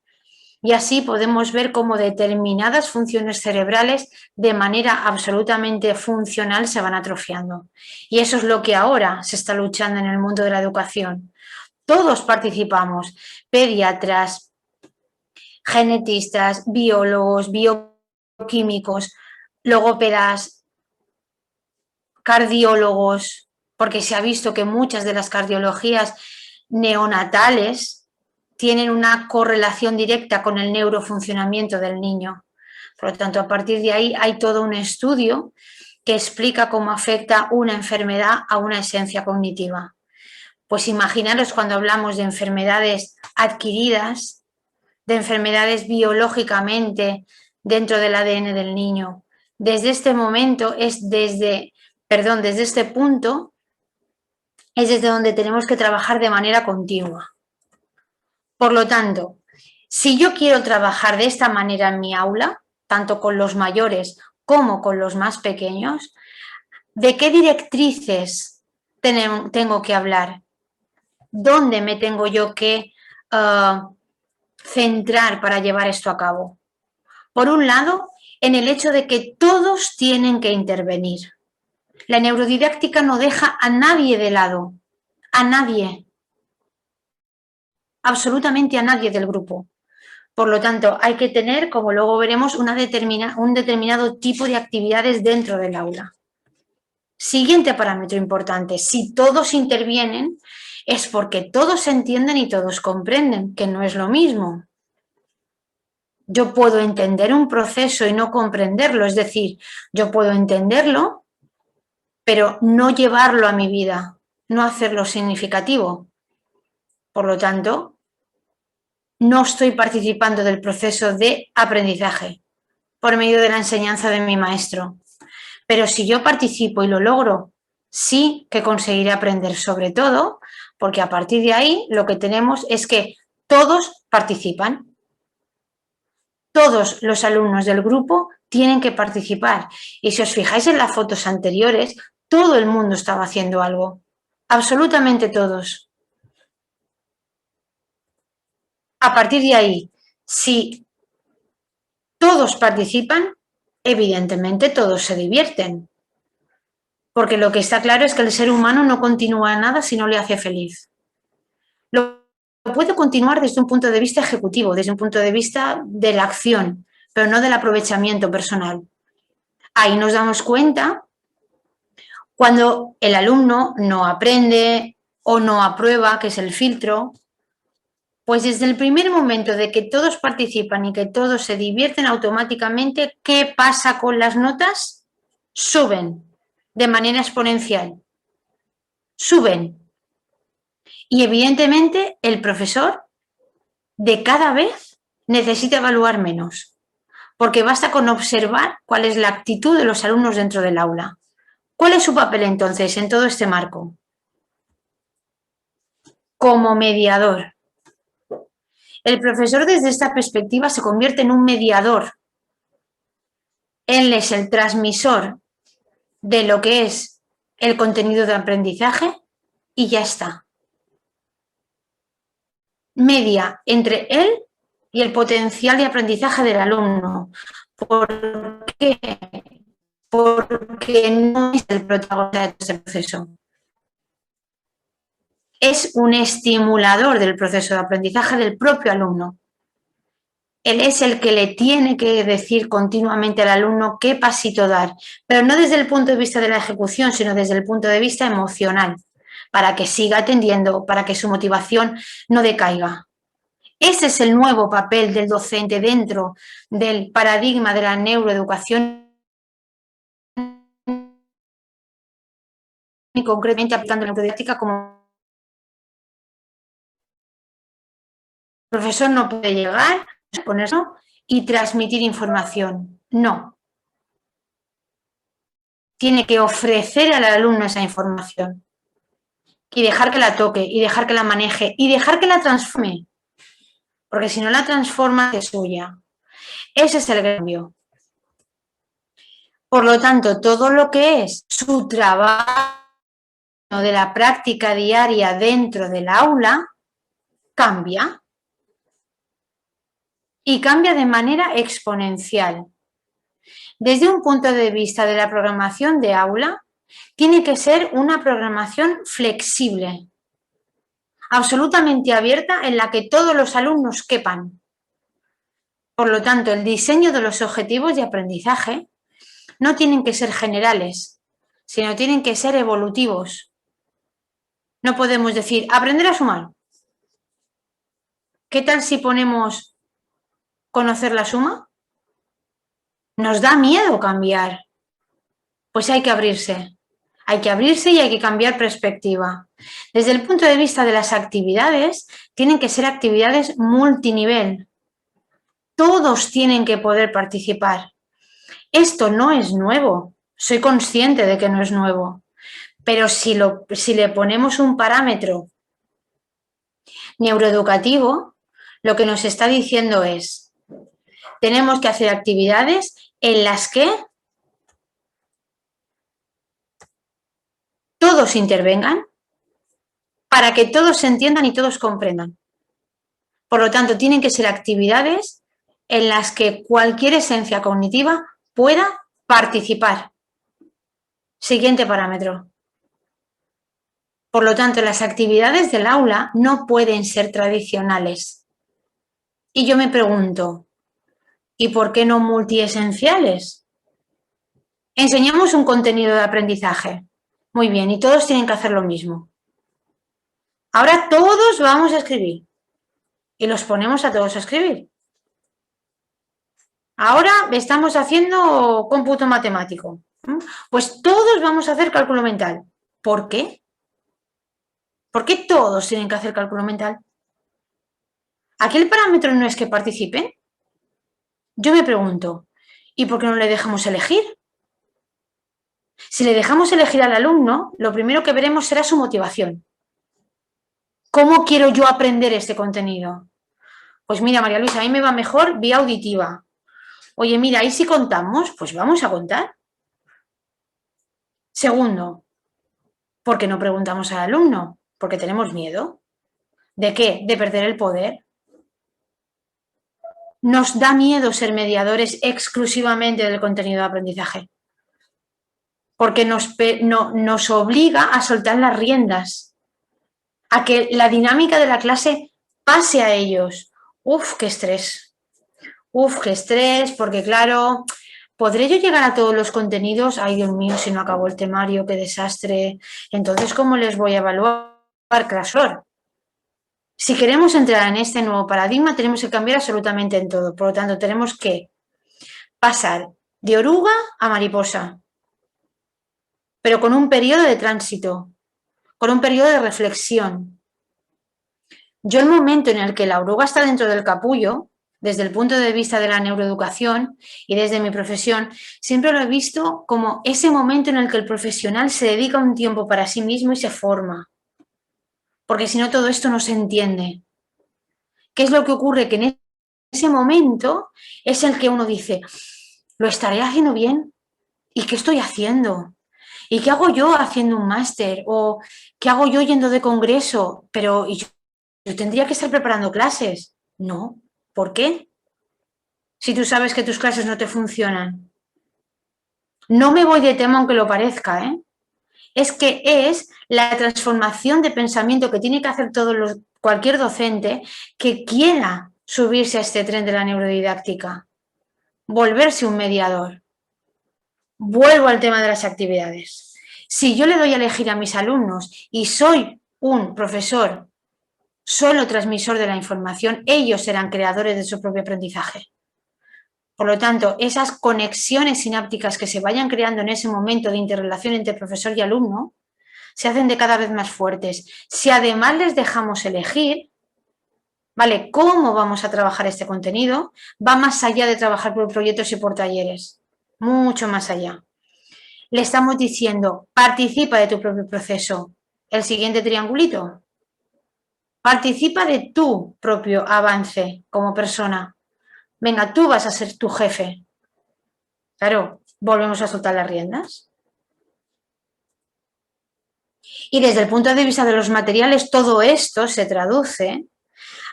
y así podemos ver cómo determinadas funciones cerebrales de manera absolutamente funcional se van atrofiando. Y eso es lo que ahora se está luchando en el mundo de la educación. Todos participamos, pediatras, genetistas, biólogos, bioquímicos, logópedas, cardiólogos, porque se ha visto que muchas de las cardiologías neonatales tienen una correlación directa con el neurofuncionamiento del niño. Por lo tanto, a partir de ahí hay todo un estudio que explica cómo afecta una enfermedad a una esencia cognitiva. Pues imaginaros cuando hablamos de enfermedades adquiridas, de enfermedades biológicamente dentro del ADN del niño, desde este momento, desde este punto, es desde donde tenemos que trabajar de manera continua. Por lo tanto, si yo quiero trabajar de esta manera en mi aula, tanto con los mayores como con los más pequeños, ¿de qué directrices tengo que hablar? ¿Dónde me tengo yo que centrar para llevar esto a cabo? Por un lado, en el hecho de que todos tienen que intervenir. La neurodidáctica no deja a nadie de lado, a nadie, absolutamente a nadie del grupo. Por lo tanto, hay que tener, como luego veremos, un determinado tipo de actividades dentro del aula. Siguiente parámetro importante, si todos intervienen, es porque todos entienden y todos comprenden, que no es lo mismo. Yo puedo entender un proceso y no comprenderlo, es decir, yo puedo entenderlo, pero no llevarlo a mi vida, no hacerlo significativo. Por lo tanto, no estoy participando del proceso de aprendizaje por medio de la enseñanza de mi maestro. Pero si yo participo y lo logro, sí que conseguiré aprender, sobre todo porque a partir de ahí lo que tenemos es que todos participan. Todos los alumnos del grupo tienen que participar. Y si os fijáis en las fotos anteriores, todo el mundo estaba haciendo algo. Absolutamente todos. A partir de ahí, si todos participan, evidentemente todos se divierten. Porque lo que está claro es que el ser humano no continúa nada si no le hace feliz. Lo puede continuar desde un punto de vista ejecutivo, desde un punto de vista de la acción, pero no del aprovechamiento personal. Ahí nos damos cuenta cuando el alumno no aprende o no aprueba, que es el filtro, pues desde el primer momento de que todos participan y que todos se divierten automáticamente, ¿qué pasa con las notas? Suben de manera exponencial. Suben. Y evidentemente el profesor de cada vez necesita evaluar menos, porque basta con observar cuál es la actitud de los alumnos dentro del aula. ¿Cuál es su papel entonces en todo este marco? Como mediador. El profesor desde esta perspectiva se convierte en un mediador. Él es el transmisor de lo que es el contenido de aprendizaje y ya está. Media entre él y el potencial de aprendizaje del alumno. ¿Por qué? Porque no es el protagonista de ese proceso. Es un estimulador del proceso de aprendizaje del propio alumno. Él es el que le tiene que decir continuamente al alumno qué pasito dar, pero no desde el punto de vista de la ejecución, sino desde el punto de vista emocional, para que siga atendiendo, para que su motivación no decaiga. Ese es el nuevo papel del docente dentro del paradigma de la neuroeducación y concretamente aplicando la neurodidáctica como el profesor no puede llegar, ponerse y transmitir información. No. Tiene que ofrecer al alumno esa información y dejar que la toque y dejar que la maneje y dejar que la transforme. Porque si no la transforma, es suya. Ese es el cambio. Por lo tanto, todo lo que es su trabajo de la práctica diaria dentro del aula cambia. Y cambia de manera exponencial. Desde un punto de vista de la programación de aula, tiene que ser una programación flexible, absolutamente abierta, en la que todos los alumnos quepan. Por lo tanto, el diseño de los objetivos de aprendizaje no tienen que ser generales, sino tienen que ser evolutivos. No podemos decir, aprender a sumar. ¿Qué tal si ponemos conocer la suma? Nos da miedo cambiar. Pues hay que abrirse. Hay que abrirse y hay que cambiar perspectiva. Desde el punto de vista de las actividades, tienen que ser actividades multinivel. Todos tienen que poder participar. Esto no es nuevo, soy consciente de que no es nuevo, pero si le ponemos un parámetro neuroeducativo, lo que nos está diciendo es, tenemos que hacer actividades en las que todos intervengan para que todos se entiendan y todos comprendan. Por lo tanto, tienen que ser actividades en las que cualquier esencia cognitiva pueda participar. Siguiente parámetro. Por lo tanto, las actividades del aula no pueden ser tradicionales. Y yo me pregunto, ¿y por qué no multiesenciales? Enseñamos un contenido de aprendizaje. Muy bien, y todos tienen que hacer lo mismo. Ahora todos vamos a escribir. Y los ponemos a todos a escribir. Ahora estamos haciendo cómputo matemático. Pues todos vamos a hacer cálculo mental. ¿Por qué? ¿Por qué todos tienen que hacer cálculo mental? ¿Aquí el parámetro no es que participen? Yo me pregunto, ¿y por qué no le dejamos elegir? Si le dejamos elegir al alumno, lo primero que veremos será su motivación. ¿Cómo quiero yo aprender este contenido? Pues mira, María Luisa, a mí me va mejor vía auditiva. Oye, mira, ahí si contamos, pues vamos a contar. Segundo, ¿por qué no preguntamos al alumno? Porque tenemos miedo. ¿De qué? De perder el poder. Nos da miedo ser mediadores exclusivamente del contenido de aprendizaje. Porque nos obliga a soltar las riendas, a que la dinámica de la clase pase a ellos. Uf, qué estrés. Uf, qué estrés, porque claro, ¿podré yo llegar a todos los contenidos? Ay, Dios mío, si no acabó el temario, qué desastre. Entonces, ¿cómo les voy a evaluar, Crashor? Si queremos entrar en este nuevo paradigma, tenemos que cambiar absolutamente en todo. Por lo tanto, tenemos que pasar de oruga a mariposa, pero con un periodo de tránsito, con un periodo de reflexión. Yo el momento en el que la oruga está dentro del capullo, desde el punto de vista de la neuroeducación y desde mi profesión, siempre lo he visto como ese momento en el que el profesional se dedica un tiempo para sí mismo y se forma. Porque si no, todo esto no se entiende. ¿Qué es lo que ocurre? Que en ese momento es el que uno dice, ¿lo estaré haciendo bien? ¿Y qué estoy haciendo? ¿Y qué hago yo haciendo un máster? ¿O qué hago yo yendo de congreso? Pero yo tendría que estar preparando clases. No. ¿Por qué? Si tú sabes que tus clases no te funcionan. No me voy de tema aunque lo parezca, ¿eh? Es que es la transformación de pensamiento que tiene que hacer cualquier docente que quiera subirse a este tren de la neurodidáctica, volverse un mediador. Vuelvo al tema de las actividades. Si yo le doy a elegir a mis alumnos y soy un profesor solo transmisor de la información, ellos serán creadores de su propio aprendizaje. Por lo tanto, esas conexiones sinápticas que se vayan creando en ese momento de interrelación entre profesor y alumno se hacen de cada vez más fuertes. Si además les dejamos elegir, ¿vale? ¿Cómo vamos a trabajar este contenido? Va más allá de trabajar por proyectos y por talleres, mucho más allá. Le estamos diciendo, participa de tu propio proceso. El siguiente triangulito. Participa de tu propio avance como persona. Venga, tú vas a ser tu jefe. Claro, volvemos a soltar las riendas. Y desde el punto de vista de los materiales, todo esto se traduce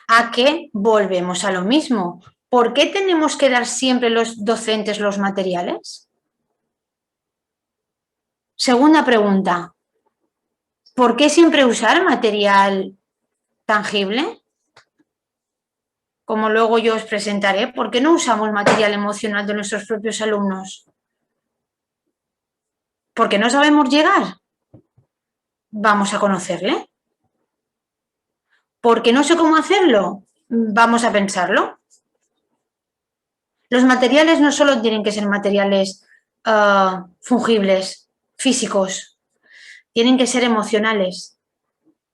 a que volvemos a lo mismo. ¿Por qué tenemos que dar siempre los docentes los materiales? Segunda pregunta. ¿Por qué siempre usar material tangible? Como luego yo os presentaré, ¿por qué no usamos material emocional de nuestros propios alumnos? ¿Porque no sabemos llegar? Vamos a conocerle. ¿Porque no sé cómo hacerlo? Vamos a pensarlo. Los materiales no solo tienen que ser materiales fungibles, físicos, tienen que ser emocionales,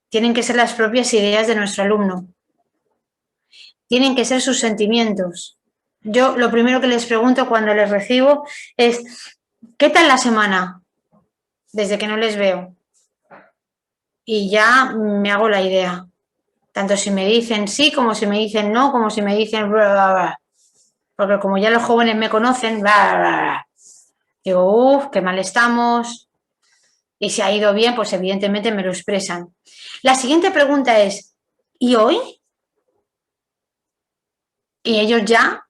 tienen que ser las propias ideas de nuestro alumno, tienen que ser sus sentimientos. Yo lo primero que les pregunto cuando les recibo es, ¿qué tal la semana? Desde que no les veo. Y ya me hago la idea. Tanto si me dicen sí, como si me dicen no, como si me dicen bla, bla, bla. Porque como ya los jóvenes me conocen, bla, bla, bla. Digo, uff, qué mal estamos. Y si ha ido bien, pues evidentemente me lo expresan. La siguiente pregunta es, ¿y hoy? Y ellos ya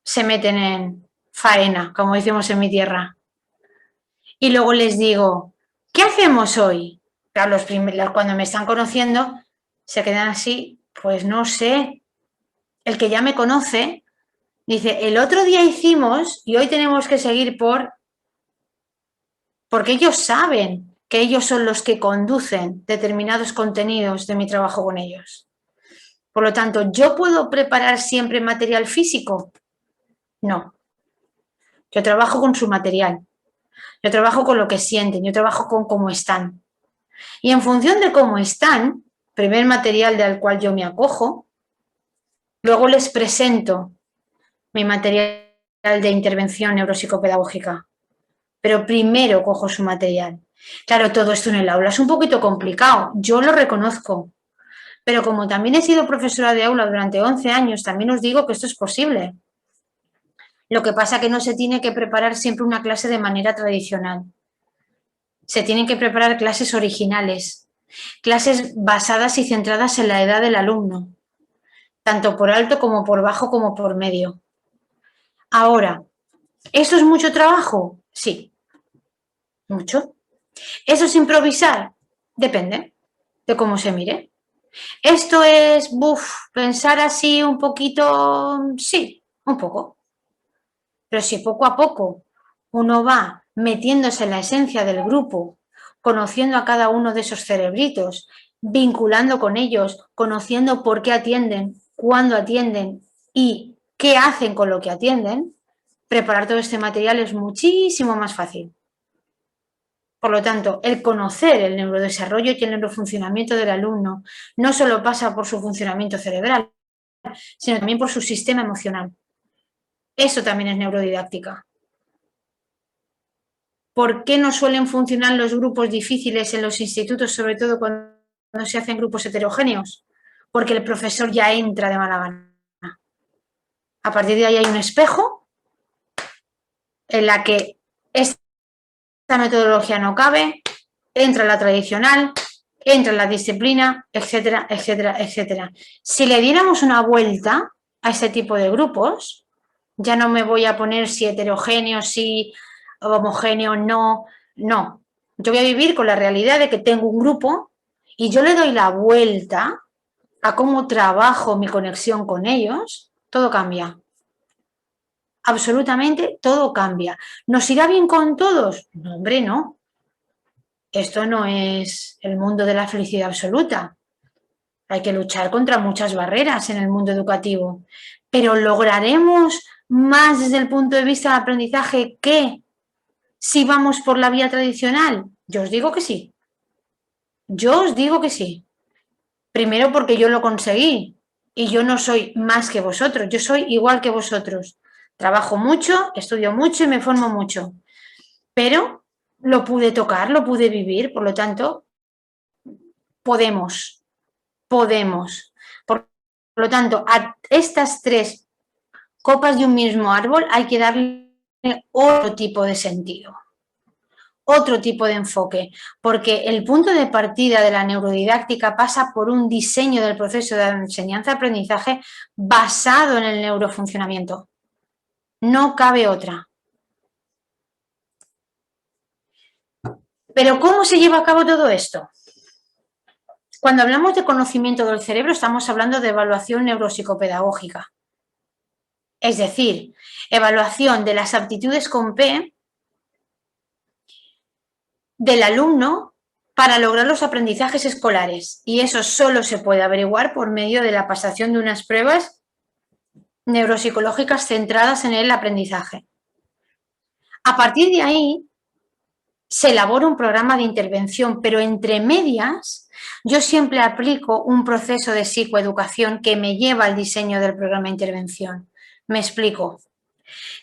se meten en faena, como decimos en mi tierra. Y luego les digo, ¿qué hacemos hoy? Claro, cuando me están conociendo, se quedan así, pues no sé. El que ya me conoce dice, el otro día hicimos y hoy tenemos que seguir porque ellos saben que ellos son los que conducen determinados contenidos de mi trabajo con ellos. Por lo tanto, ¿yo puedo preparar siempre material físico? No. Yo trabajo con su material. Yo trabajo con lo que sienten. Yo trabajo con cómo están. Y en función de cómo están, primer material del cual yo me acojo, luego les presento mi material de intervención neuropsicopedagógica. Pero primero cojo su material. Claro, todo esto en el aula es un poquito complicado, yo lo reconozco. Pero como también he sido profesora de aula durante 11 años, también os digo que esto es posible. Lo que pasa es que no se tiene que preparar siempre una clase de manera tradicional. Se tienen que preparar clases originales, clases basadas y centradas en la edad del alumno, tanto por alto como por bajo como por medio. Ahora, ¿eso es mucho trabajo? Sí, mucho. ¿Eso es improvisar? Depende de cómo se mire. Esto es, pensar así un poquito, sí, un poco. Pero si poco a poco uno va metiéndose en la esencia del grupo, conociendo a cada uno de esos cerebritos, vinculando con ellos, conociendo por qué atienden, cuándo atienden y qué hacen con lo que atienden, preparar todo este material es muchísimo más fácil. Por lo tanto, el conocer el neurodesarrollo y el neurofuncionamiento del alumno no solo pasa por su funcionamiento cerebral, sino también por su sistema emocional. Eso también es neurodidáctica. ¿Por qué no suelen funcionar los grupos difíciles en los institutos, sobre todo cuando se hacen grupos heterogéneos? Porque el profesor ya entra de mala gana. A partir de ahí hay un espejo en la que esta metodología no cabe, entra la tradicional, entra la disciplina, etcétera, etcétera, etcétera. Si le diéramos una vuelta a ese tipo de grupos, ya no me voy a poner si heterogéneo, si homogéneo, no, no. Yo voy a vivir con la realidad de que tengo un grupo y yo le doy la vuelta a cómo trabajo mi conexión con ellos, todo cambia. Absolutamente todo cambia. ¿Nos irá bien con todos? No, hombre, no. Esto no es el mundo de la felicidad absoluta. Hay que luchar contra muchas barreras en el mundo educativo. Pero lograremos más desde el punto de vista del aprendizaje que si vamos por la vía tradicional. Yo os digo que sí. Yo os digo que sí. Primero porque yo lo conseguí y yo no soy más que vosotros. Yo soy igual que vosotros. Trabajo mucho, estudio mucho y me formo mucho. Pero lo pude tocar, lo pude vivir, por lo tanto, podemos. Por lo tanto, a estas tres copas de un mismo árbol hay que darle otro tipo de sentido, otro tipo de enfoque, porque el punto de partida de la neurodidáctica pasa por un diseño del proceso de enseñanza-aprendizaje basado en el neurofuncionamiento. No cabe otra. Pero ¿cómo se lleva a cabo todo esto? Cuando hablamos de conocimiento del cerebro, estamos hablando de evaluación neuropsicopedagógica. Es decir, evaluación de las aptitudes con P del alumno para lograr los aprendizajes escolares. Y eso solo se puede averiguar por medio de la pasación de unas pruebas neuropsicológicas centradas en el aprendizaje. A partir de ahí, se elabora un programa de intervención, pero entre medias yo siempre aplico un proceso de psicoeducación que me lleva al diseño del programa de intervención. Me explico.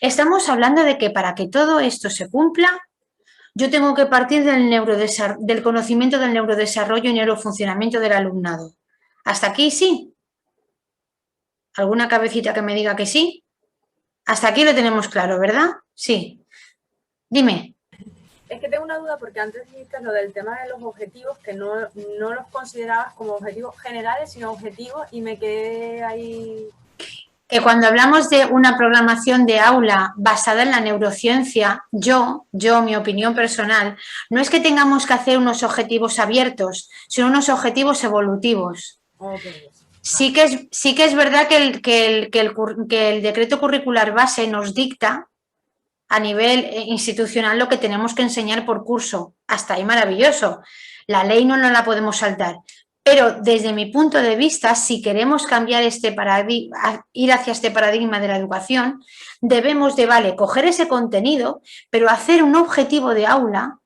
Estamos hablando de que para que todo esto se cumpla, yo tengo que partir del conocimiento del neurodesarrollo y neurofuncionamiento del alumnado. ¿Hasta aquí sí? ¿Alguna cabecita que me diga que sí? Hasta aquí lo tenemos claro, ¿verdad? Sí. Dime. Es que tengo una duda porque antes dijiste lo del tema de los objetivos, que no los considerabas como objetivos generales, sino objetivos, y me quedé ahí. Que cuando hablamos de una programación de aula basada en la neurociencia, mi opinión personal, no es que tengamos que hacer unos objetivos abiertos, sino unos objetivos evolutivos. Okay. Sí que es verdad que el decreto curricular base nos dicta a nivel institucional lo que tenemos que enseñar por curso. Hasta ahí maravilloso. La ley no la podemos saltar. Pero desde mi punto de vista, si queremos cambiar este paradigma, ir hacia este paradigma de la educación, debemos de, vale, coger ese contenido, pero hacer un objetivo de aula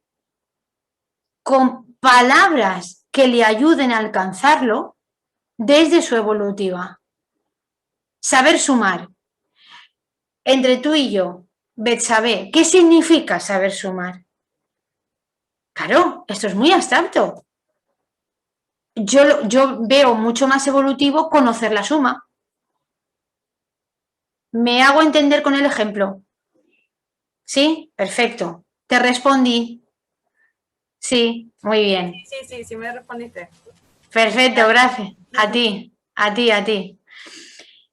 con palabras que le ayuden a alcanzarlo desde su evolutiva. Saber sumar. Entre tú y yo, Betsabé, ¿qué significa saber sumar? Claro, esto es muy abstracto. Yo veo mucho más evolutivo conocer la suma. ¿Me hago entender con el ejemplo? ¿Sí? Perfecto. ¿Te respondí? Sí, muy bien. Sí, me respondiste. Perfecto, gracias. A ti.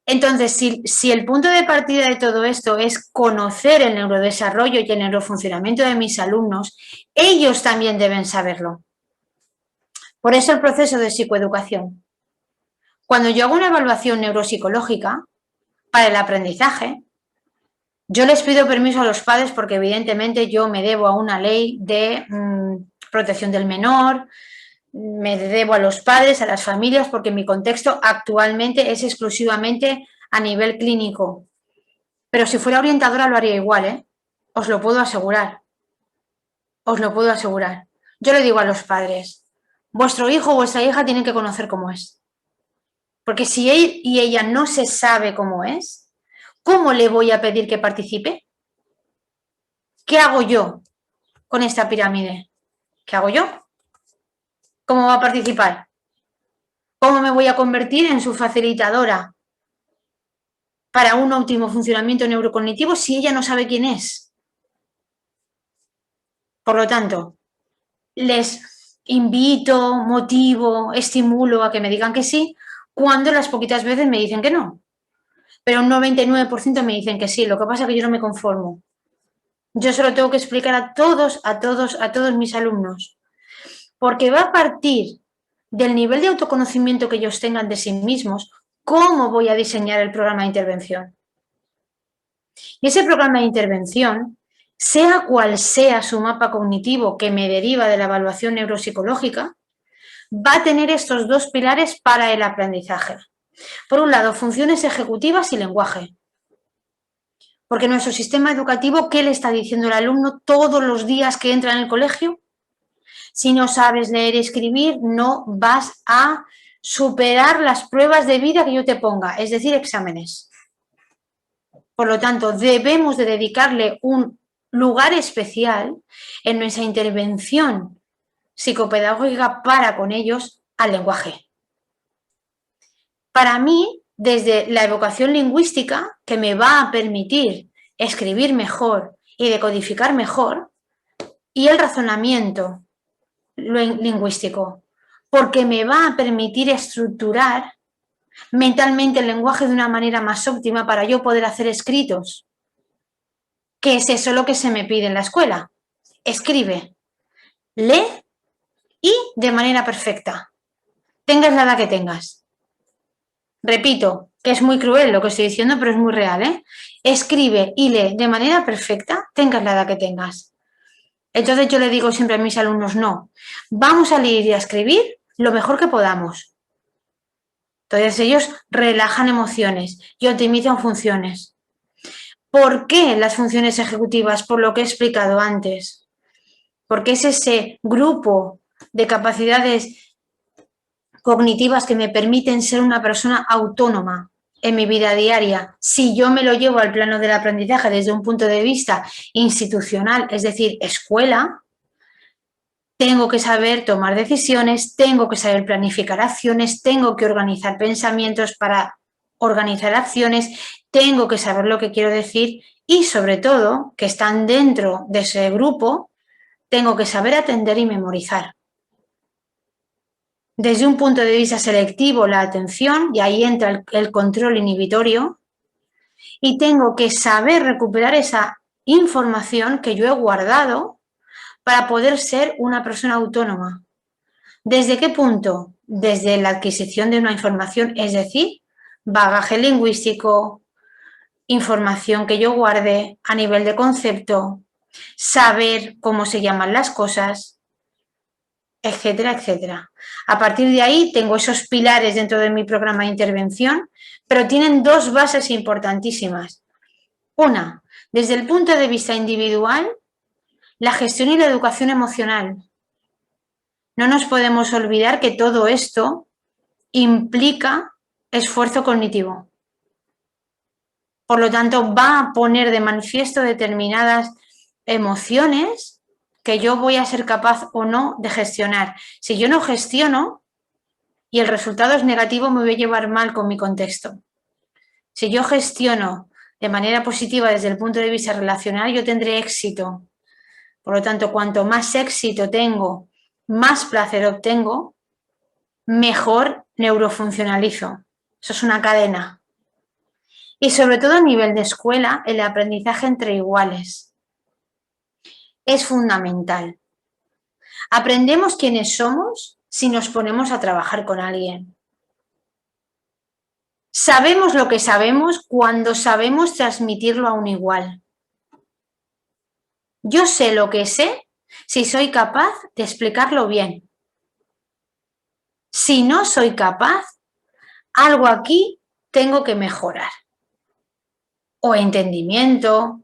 Entonces, si el punto de partida de todo esto es conocer el neurodesarrollo y el neurofuncionamiento de mis alumnos, ellos también deben saberlo. Por eso el proceso de psicoeducación. Cuando yo hago una evaluación neuropsicológica para el aprendizaje, yo les pido permiso a los padres porque evidentemente yo me debo a una ley de protección del menor, me debo a los padres, a las familias, porque mi contexto actualmente es exclusivamente a nivel clínico. Pero si fuera orientadora lo haría igual, ¿eh? Os lo puedo asegurar. Os lo puedo asegurar. Yo le digo a los padres, vuestro hijo o vuestra hija tienen que conocer cómo es. Porque si él y ella no se sabe cómo es, ¿cómo le voy a pedir que participe? ¿Qué hago yo con esta pirámide? ¿Qué hago yo? ¿Cómo va a participar? ¿Cómo me voy a convertir en su facilitadora para un óptimo funcionamiento neurocognitivo si ella no sabe quién es? Por lo tanto, les invito, motivo, estimulo a que me digan que sí, cuando las poquitas veces me dicen que no. Pero un 99% me dicen que sí, lo que pasa es que yo no me conformo. Yo se lo tengo que explicar a todos mis alumnos, porque va a partir del nivel de autoconocimiento que ellos tengan de sí mismos, cómo voy a diseñar el programa de intervención. Y ese programa de intervención, sea cual sea su mapa cognitivo que me deriva de la evaluación neuropsicológica, va a tener estos dos pilares para el aprendizaje. Por un lado, funciones ejecutivas y lenguaje. Porque nuestro sistema educativo, ¿qué le está diciendo el alumno todos los días que entra en el colegio? Si no sabes leer y escribir, no vas a superar las pruebas de vida que yo te ponga, es decir, exámenes. Por lo tanto, debemos de dedicarle un lugar especial en nuestra intervención psicopedagógica para con ellos al lenguaje. Para mí, desde la evocación lingüística, que me va a permitir escribir mejor y decodificar mejor, y el razonamiento lingüístico, porque me va a permitir estructurar mentalmente el lenguaje de una manera más óptima para yo poder hacer escritos. ¿Qué es eso lo que se me pide en la escuela? Escribe, lee y de manera perfecta. Tengas la edad que tengas. Repito, que es muy cruel lo que estoy diciendo, pero es muy real, ¿eh? Escribe y lee de manera perfecta, tengas la edad que tengas. Entonces yo le digo siempre a mis alumnos, no, vamos a leer y a escribir lo mejor que podamos. Entonces ellos relajan emociones y optimizan funciones. ¿Por qué las funciones ejecutivas? Por lo que he explicado antes. Porque es ese grupo de capacidades cognitivas que me permiten ser una persona autónoma. en mi vida diaria, si yo me lo llevo al plano del aprendizaje desde un punto de vista institucional, es decir, escuela, tengo que saber tomar decisiones, tengo que saber planificar acciones, tengo que organizar pensamientos para organizar acciones, tengo que saber lo que quiero decir y, sobre todo, que están dentro de ese grupo, tengo que saber atender y memorizar. Desde un punto de vista selectivo, la atención, y ahí entra el control inhibitorio, y tengo que saber recuperar esa información que yo he guardado para poder ser una persona autónoma. ¿Desde qué punto? Desde la adquisición de una información, es decir, bagaje lingüístico, información que yo guarde a nivel de concepto, saber cómo se llaman las cosas, etcétera, etcétera. A partir de ahí tengo esos pilares dentro de mi programa de intervención, pero tienen dos bases importantísimas. Una, desde el punto de vista individual, la gestión y la educación emocional. No nos podemos olvidar que todo esto implica esfuerzo cognitivo. Por lo tanto, va a poner de manifiesto determinadas emociones que yo voy a ser capaz o no de gestionar. Si yo no gestiono y el resultado es negativo, me voy a llevar mal con mi contexto. Si yo gestiono de manera positiva desde el punto de vista relacional, yo tendré éxito. Por lo tanto, cuanto más éxito tengo, más placer obtengo, mejor neurofuncionalizo. Eso es una cadena. Y sobre todo a nivel de escuela, el aprendizaje entre iguales es fundamental. Aprendemos quiénes somos si nos ponemos a trabajar con alguien. Sabemos lo que sabemos cuando sabemos transmitirlo a un igual. Yo sé lo que sé si soy capaz de explicarlo bien. Si no soy capaz, algo aquí tengo que mejorar. O entendimiento,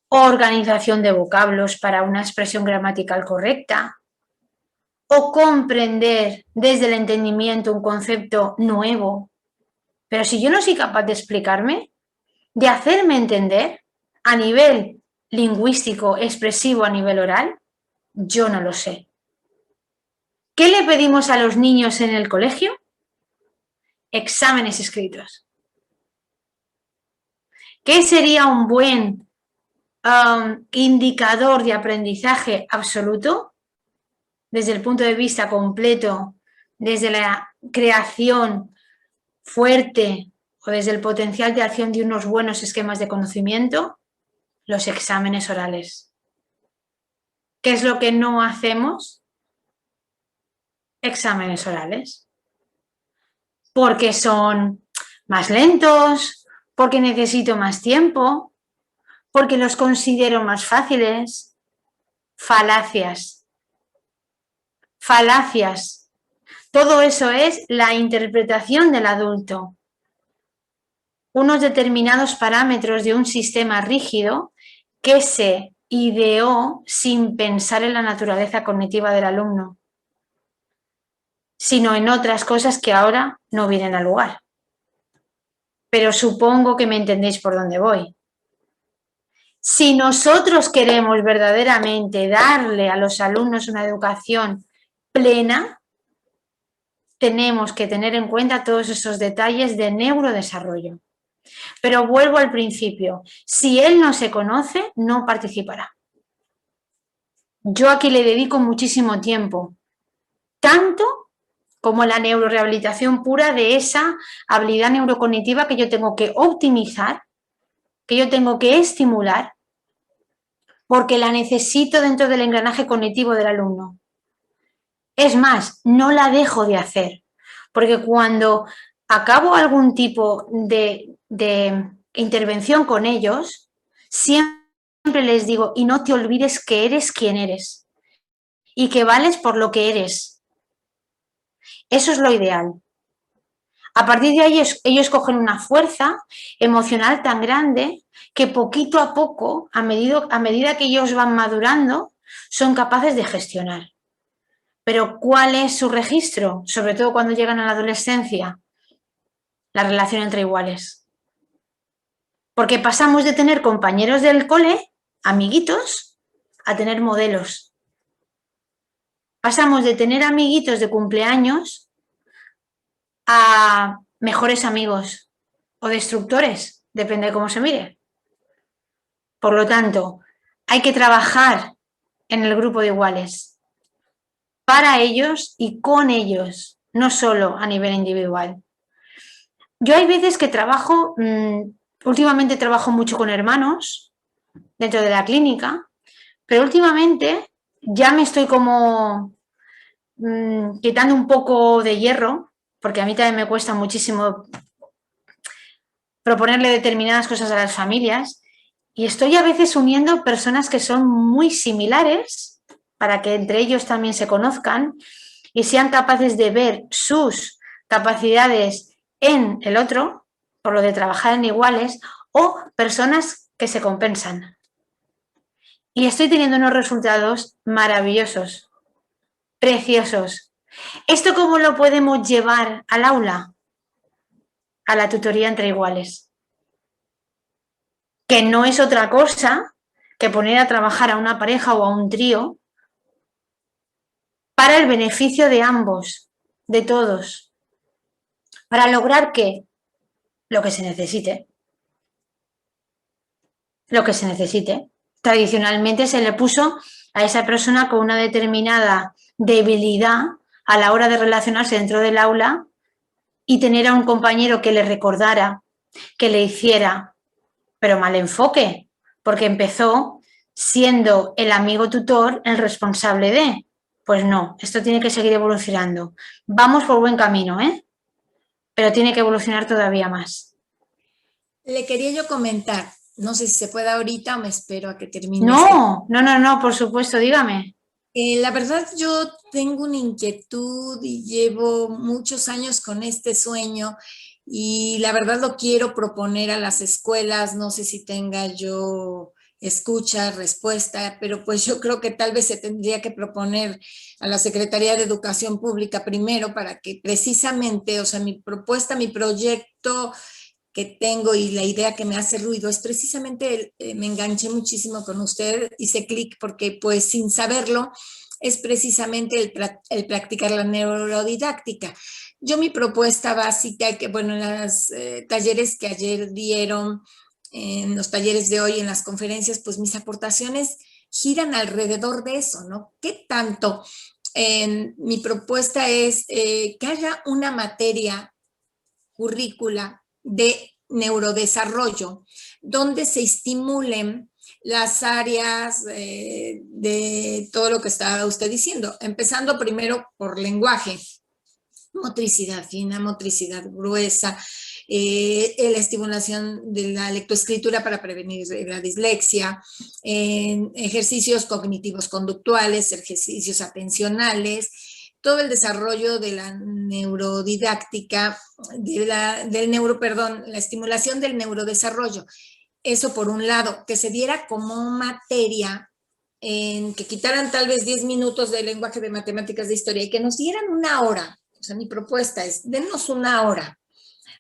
o organización de vocablos para una expresión gramatical correcta, o comprender desde el entendimiento un concepto nuevo. Pero si yo no soy capaz de explicarme, de hacerme entender a nivel lingüístico, expresivo, a nivel oral, yo no lo sé. ¿Qué le pedimos a los niños en el colegio? Exámenes escritos. ¿Qué sería un buen indicador de aprendizaje absoluto? Desde el punto de vista completo, desde la creación fuerte o desde el potencial de acción de unos buenos esquemas de conocimiento, los exámenes orales. ¿Qué es lo que no hacemos? Exámenes orales. Porque son más lentos, porque necesito más tiempo, porque los considero más fáciles. Falacias. Falacias. Todo eso es la interpretación del adulto. Unos determinados parámetros de un sistema rígido que se ideó sin pensar en la naturaleza cognitiva del alumno, sino en otras cosas que ahora no vienen al lugar. Pero supongo que me entendéis por dónde voy. Si nosotros queremos verdaderamente darle a los alumnos una educación plena, tenemos que tener en cuenta todos esos detalles de neurodesarrollo. Pero vuelvo al principio, si él no se conoce, no participará. Yo aquí le dedico muchísimo tiempo, tanto como la neurorehabilitación pura de esa habilidad neurocognitiva que yo tengo que optimizar, que yo tengo que estimular, porque la necesito dentro del engranaje cognitivo del alumno. Es más, no la dejo de hacer, porque cuando acabo algún tipo de intervención con ellos, siempre les digo, y no te olvides que eres quien eres y que vales por lo que eres. Eso es lo ideal. A partir de ahí ellos cogen una fuerza emocional tan grande que poquito a poco, a medida que ellos van madurando, son capaces de gestionar. Pero ¿cuál es su registro? Sobre todo cuando llegan a la adolescencia. la relación entre iguales. Porque pasamos de tener compañeros del cole, amiguitos, a tener modelos. Pasamos de tener amiguitos de cumpleaños a mejores amigos o destructores, depende de cómo se mire. Por lo tanto, hay que trabajar en el grupo de iguales, para ellos y con ellos, no solo a nivel individual. Yo hay veces que trabajo, últimamente trabajo mucho con hermanos dentro de la clínica, pero últimamente ya me estoy como quitando un poco de hierro, porque a mí también me cuesta muchísimo proponerle determinadas cosas a las familias, y estoy a veces uniendo personas que son muy similares para que entre ellos también se conozcan y sean capaces de ver sus capacidades en el otro, por lo de trabajar en iguales, o personas que se compensan. Y estoy teniendo unos resultados maravillosos, preciosos. ¿Esto cómo lo podemos llevar al aula? A la tutoría entre iguales. Que no es otra cosa que poner a trabajar a una pareja o a un trío para el beneficio de ambos, de todos, para lograr que lo que se necesite, tradicionalmente se le puso a esa persona con una determinada debilidad a la hora de relacionarse dentro del aula y tener a un compañero que le recordara, que le hiciera, pero mal enfoque, porque empezó siendo el amigo tutor el responsable de. Pues no, esto tiene que seguir evolucionando. Vamos por buen camino, pero tiene que evolucionar todavía más. Le quería yo comentar, no sé si se puede ahorita o me espero a que termine. No, por supuesto, dígame. La verdad, yo tengo una inquietud y llevo muchos años con este sueño y la verdad lo quiero proponer a las escuelas, no sé si tenga yo escucha, respuesta, pero pues yo creo que tal vez se tendría que proponer a la Secretaría de Educación Pública primero para que precisamente, o sea, mi propuesta, mi proyecto que tengo y la idea que me hace ruido es precisamente, me enganché muchísimo con usted, hice clic porque pues sin saberlo es precisamente el practicar la neurodidáctica. Yo mi propuesta básica, que bueno, en los talleres que ayer dieron, en los talleres de hoy, en las conferencias, pues mis aportaciones giran alrededor de eso, ¿no? ¿Qué tanto? Mi propuesta es que haya una materia currícula de neurodesarrollo, donde se estimulen las áreas de todo lo que estaba usted diciendo, empezando primero por lenguaje, motricidad fina, motricidad gruesa, la estimulación de la lectoescritura para prevenir la dislexia, ejercicios cognitivos conductuales, ejercicios atencionales, todo el desarrollo de la neurodidáctica, la estimulación del neurodesarrollo. Eso por un lado, que se diera como materia, que quitaran tal vez 10 minutos de lenguaje, de matemáticas, de historia, y que nos dieran una hora. O sea, mi propuesta es, denos una hora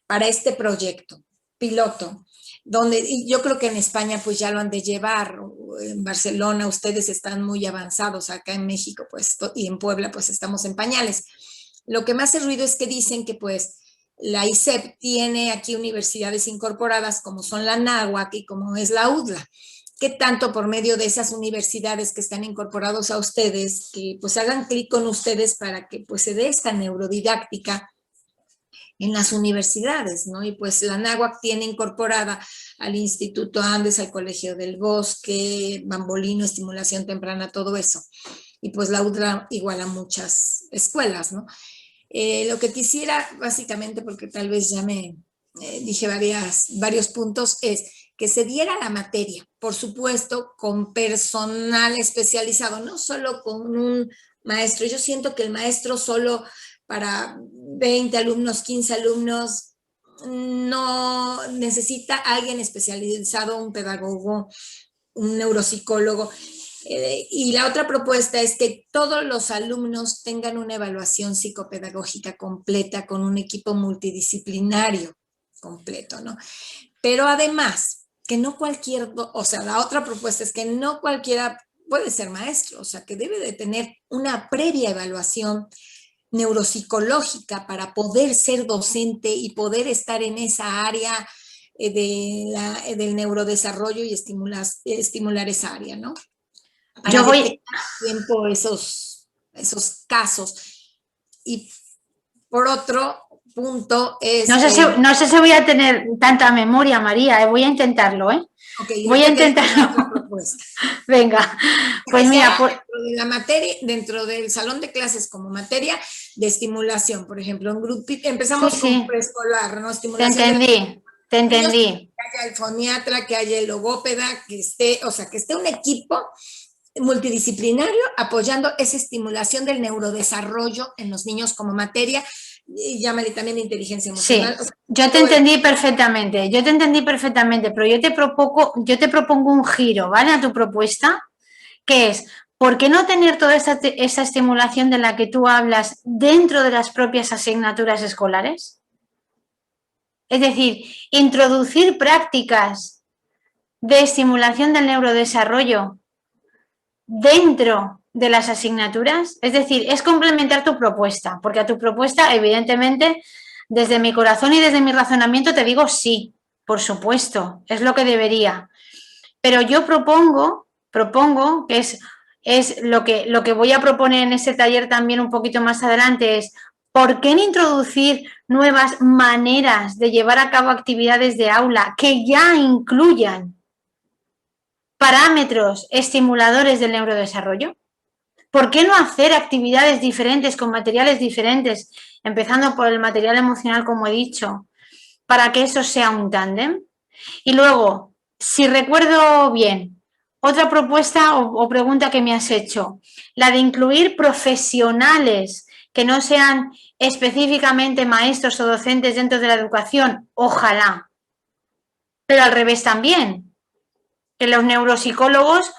para este proyecto piloto, donde y yo creo que en España pues ya lo han de llevar, en Barcelona ustedes están muy avanzados, acá en México pues y en Puebla pues estamos en pañales. Lo que me hace ruido es que dicen que pues la ISEP tiene aquí universidades incorporadas como son la Náhuac y como es la UDLA. ¿Qué tanto por medio de esas universidades que están incorporados a ustedes, que pues hagan clic con ustedes para que pues se dé esta neurodidáctica en las universidades, ¿no? Y pues la Náhuac tiene incorporada al Instituto Andes, al Colegio del Bosque, Bambolino, estimulación temprana, todo eso. Y pues la UDLA igual a muchas escuelas, ¿no? Lo que quisiera básicamente, porque tal vez ya me dije varios puntos, es que se diera la materia, por supuesto, con personal especializado, no solo con un maestro. Yo siento que el maestro solo para 20 alumnos, 15 alumnos, no necesita alguien especializado, un pedagogo, un neuropsicólogo. Y la otra propuesta es que todos los alumnos tengan una evaluación psicopedagógica completa con un equipo multidisciplinario, completo, ¿no? Pero además, que no cualquier, o sea, la otra propuesta es que no cualquiera puede ser maestro, o sea, que debe de tener una previa evaluación neuropsicológica para poder ser docente y poder estar en esa área del neurodesarrollo y estimular esa área, ¿no? Para Yo detectar voy, a tiempo esos casos. Y por otro punto es... no sé si voy a tener tanta memoria, María, voy a intentarlo, ¿eh? Ok, Voy a ahorita te digo la intentarlo. otra propuesta. Venga, Que pues sea mira, pues, dentro de la materia, dentro del salón de clases como materia de estimulación, por ejemplo, en grupo, sí, empezamos con sí, preescolar, ¿no? te Estimulación de entendí, te los niños, entendí. que haya el foniatra, que haya el logópeda, que esté, o sea, que esté un equipo multidisciplinario apoyando esa estimulación del neurodesarrollo en los niños como materia, y llámale también de inteligencia emocional. Sí, O sea, yo te entendí perfectamente, pero yo te propongo un giro, ¿vale? A tu propuesta, que es, ¿por qué no tener toda esa estimulación de la que tú hablas dentro de las propias asignaturas escolares? Es decir, introducir prácticas de estimulación del neurodesarrollo dentro de las asignaturas, es decir, es complementar tu propuesta, porque a tu propuesta, evidentemente, desde mi corazón y desde mi razonamiento te digo sí, por supuesto, es lo que debería. Pero yo propongo que es lo que voy a proponer en ese taller también un poquito más adelante, es ¿por qué no introducir nuevas maneras de llevar a cabo actividades de aula que ya incluyan parámetros estimuladores del neurodesarrollo? ¿Por qué no hacer actividades diferentes con materiales diferentes, empezando por el material emocional, como he dicho, para que eso sea un tándem? Y luego, si recuerdo bien, otra propuesta o pregunta que me has hecho, la de incluir profesionales que no sean específicamente maestros o docentes dentro de la educación, ojalá. Pero al revés también, que los neuropsicólogos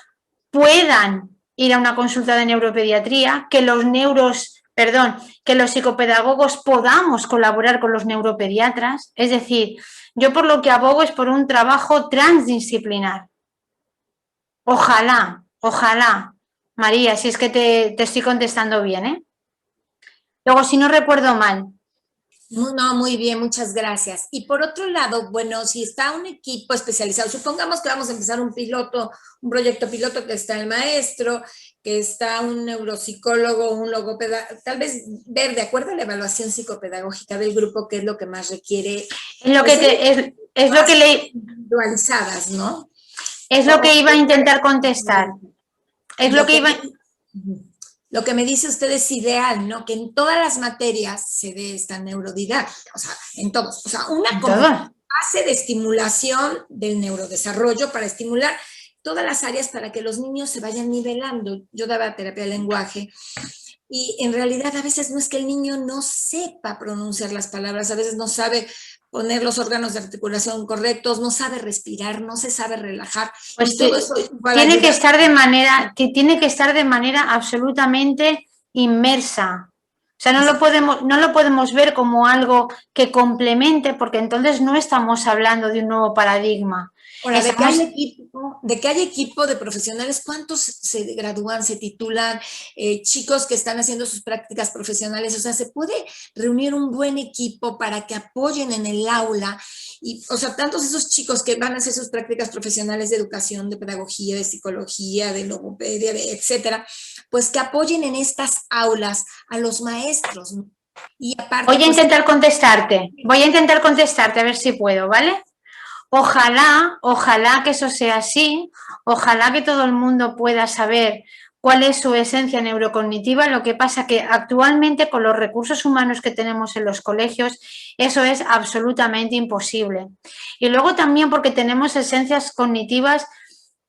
puedan ir a una consulta de neuropediatría, que los psicopedagogos podamos colaborar con los neuropediatras. Es decir, yo por lo que abogo es por un trabajo transdisciplinar. Ojalá, ojalá, María, si es que te estoy contestando bien, ¿eh? Luego, si no recuerdo mal, no, muy bien, muchas gracias. Y por otro lado, bueno, si está un equipo especializado, supongamos que vamos a empezar un proyecto piloto que está el maestro, que está un neuropsicólogo, un logopeda, tal vez ver de acuerdo a la evaluación psicopedagógica del grupo qué es lo que más requiere, es lo pues, es lo que le, individualizadas, ¿no? es lo que iba a intentar contestar. Es lo que iba. Lo que me dice usted es ideal, ¿no? Que en todas las materias se dé esta neurodidáctica, o sea, en todos. O sea, una como base de estimulación del neurodesarrollo para estimular todas las áreas para que los niños se vayan nivelando. Yo daba terapia de lenguaje y en realidad a veces no es que el niño no sepa pronunciar las palabras, a veces no sabe poner los órganos de articulación correctos, no sabe respirar, no se sabe relajar. Pues y todo eso tiene que estar de manera absolutamente inmersa. O sea, no lo podemos ver como algo que complemente, porque entonces no estamos hablando de un nuevo paradigma. Ahora, de que hay equipo de profesionales, ¿cuántos se gradúan, se titulan, chicos que están haciendo sus prácticas profesionales? O sea, se puede reunir un buen equipo para que apoyen en el aula. Y, o sea, tantos esos chicos que van a hacer sus prácticas profesionales de educación, de pedagogía, de psicología, de logopedia, etcétera, pues que apoyen en estas aulas a los maestros, ¿no? Y aparte, voy a intentar contestarte a ver si puedo, ¿vale? Ojalá que eso sea así, ojalá que todo el mundo pueda saber cuál es su esencia neurocognitiva. Lo que pasa que actualmente con los recursos humanos que tenemos en los colegios eso es absolutamente imposible. Y luego también porque tenemos esencias cognitivas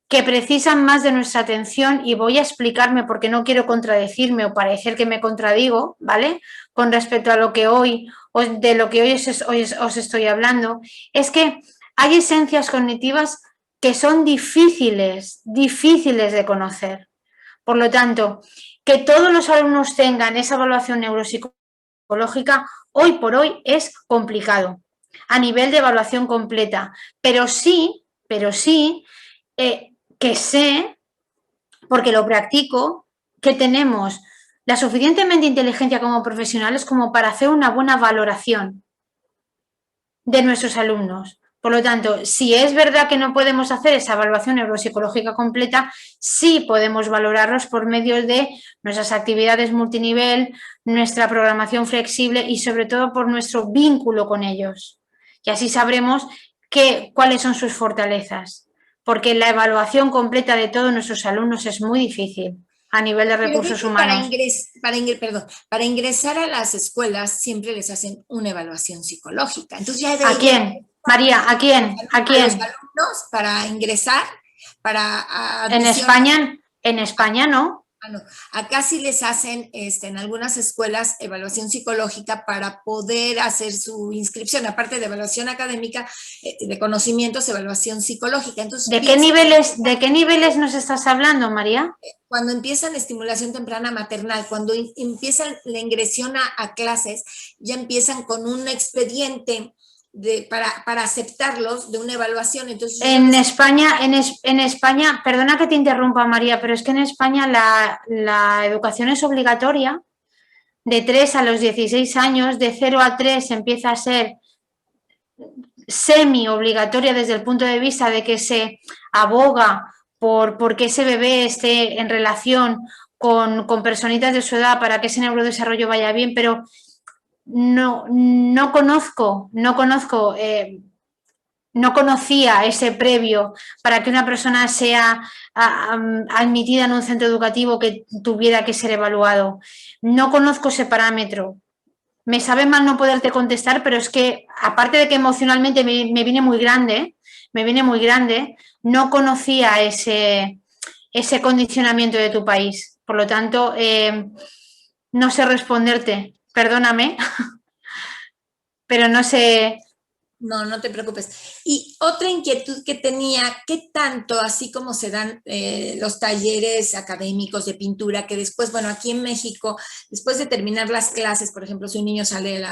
que precisan más de nuestra atención, y voy a explicarme porque no quiero contradecirme o parecer que me contradigo, ¿vale? Con respecto a lo que hoy os estoy hablando, es que hay esencias cognitivas que son difíciles de conocer. Por lo tanto, que todos los alumnos tengan esa evaluación neuropsicológica hoy por hoy es complicado. a nivel de evaluación completa, pero sí que sé, porque lo practico, que tenemos la suficientemente inteligencia como profesionales como para hacer una buena valoración de nuestros alumnos. Por lo tanto, si es verdad que no podemos hacer esa evaluación neuropsicológica completa, sí podemos valorarlos por medio de nuestras actividades multinivel, nuestra programación flexible y sobre todo por nuestro vínculo con ellos. Y así sabremos cuáles son sus fortalezas, porque la evaluación completa de todos nuestros alumnos es muy difícil a nivel de recursos humanos. Para ingresar a las escuelas siempre les hacen una evaluación psicológica. Entonces ya ¿A quién? María, ¿a quién? ¿A quién? A los alumnos para ingresar, para admisión. En España no. No. Acá sí les hacen en algunas escuelas evaluación psicológica para poder hacer su inscripción, aparte de evaluación académica, de conocimientos, evaluación psicológica. Entonces, ¿De qué niveles nos estás hablando, María? Cuando empiezan estimulación temprana maternal, cuando empiezan la ingresión a clases, ya empiezan con un expediente para aceptarlos de una evaluación. Entonces, en España, perdona que te interrumpa, María, pero es que en España la educación es obligatoria de 3 a los 16 años, de 0 a 3 empieza a ser semi-obligatoria desde el punto de vista de que se aboga por que ese bebé esté en relación con personitas de su edad para que ese neurodesarrollo vaya bien, pero no conocía ese previo para que una persona sea admitida en un centro educativo que tuviera que ser evaluado. No conozco ese parámetro. Me sabe mal no poderte contestar, pero es que, aparte de que emocionalmente me viene muy grande, no conocía ese condicionamiento de tu país. Por lo tanto, no sé responderte, perdóname, pero no sé. No te preocupes. Y otra inquietud que tenía, ¿qué tanto, así como se dan los talleres académicos de pintura, que después, bueno, aquí en México, después de terminar las clases, por ejemplo, si un niño sale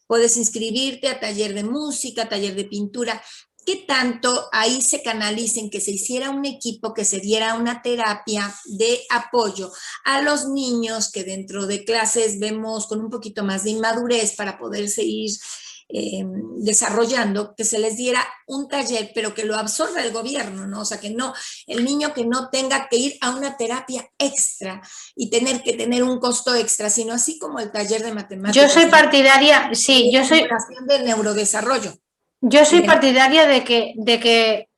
puedes inscribirte a taller de música, taller de pintura, ¿qué tanto ahí se canalicen que se hiciera un equipo, que se diera una terapia de apoyo a los niños que dentro de clases vemos con un poquito más de inmadurez para poder seguir desarrollando, que se les diera un taller, pero que lo absorba el gobierno, ¿no? O sea, que no, el niño que no tenga que ir a una terapia extra y tener que tener un costo extra, sino así como el taller de matemáticas. Yo soy partidaria, sí, yo soy del neurodesarrollo. Yo soy partidaria de que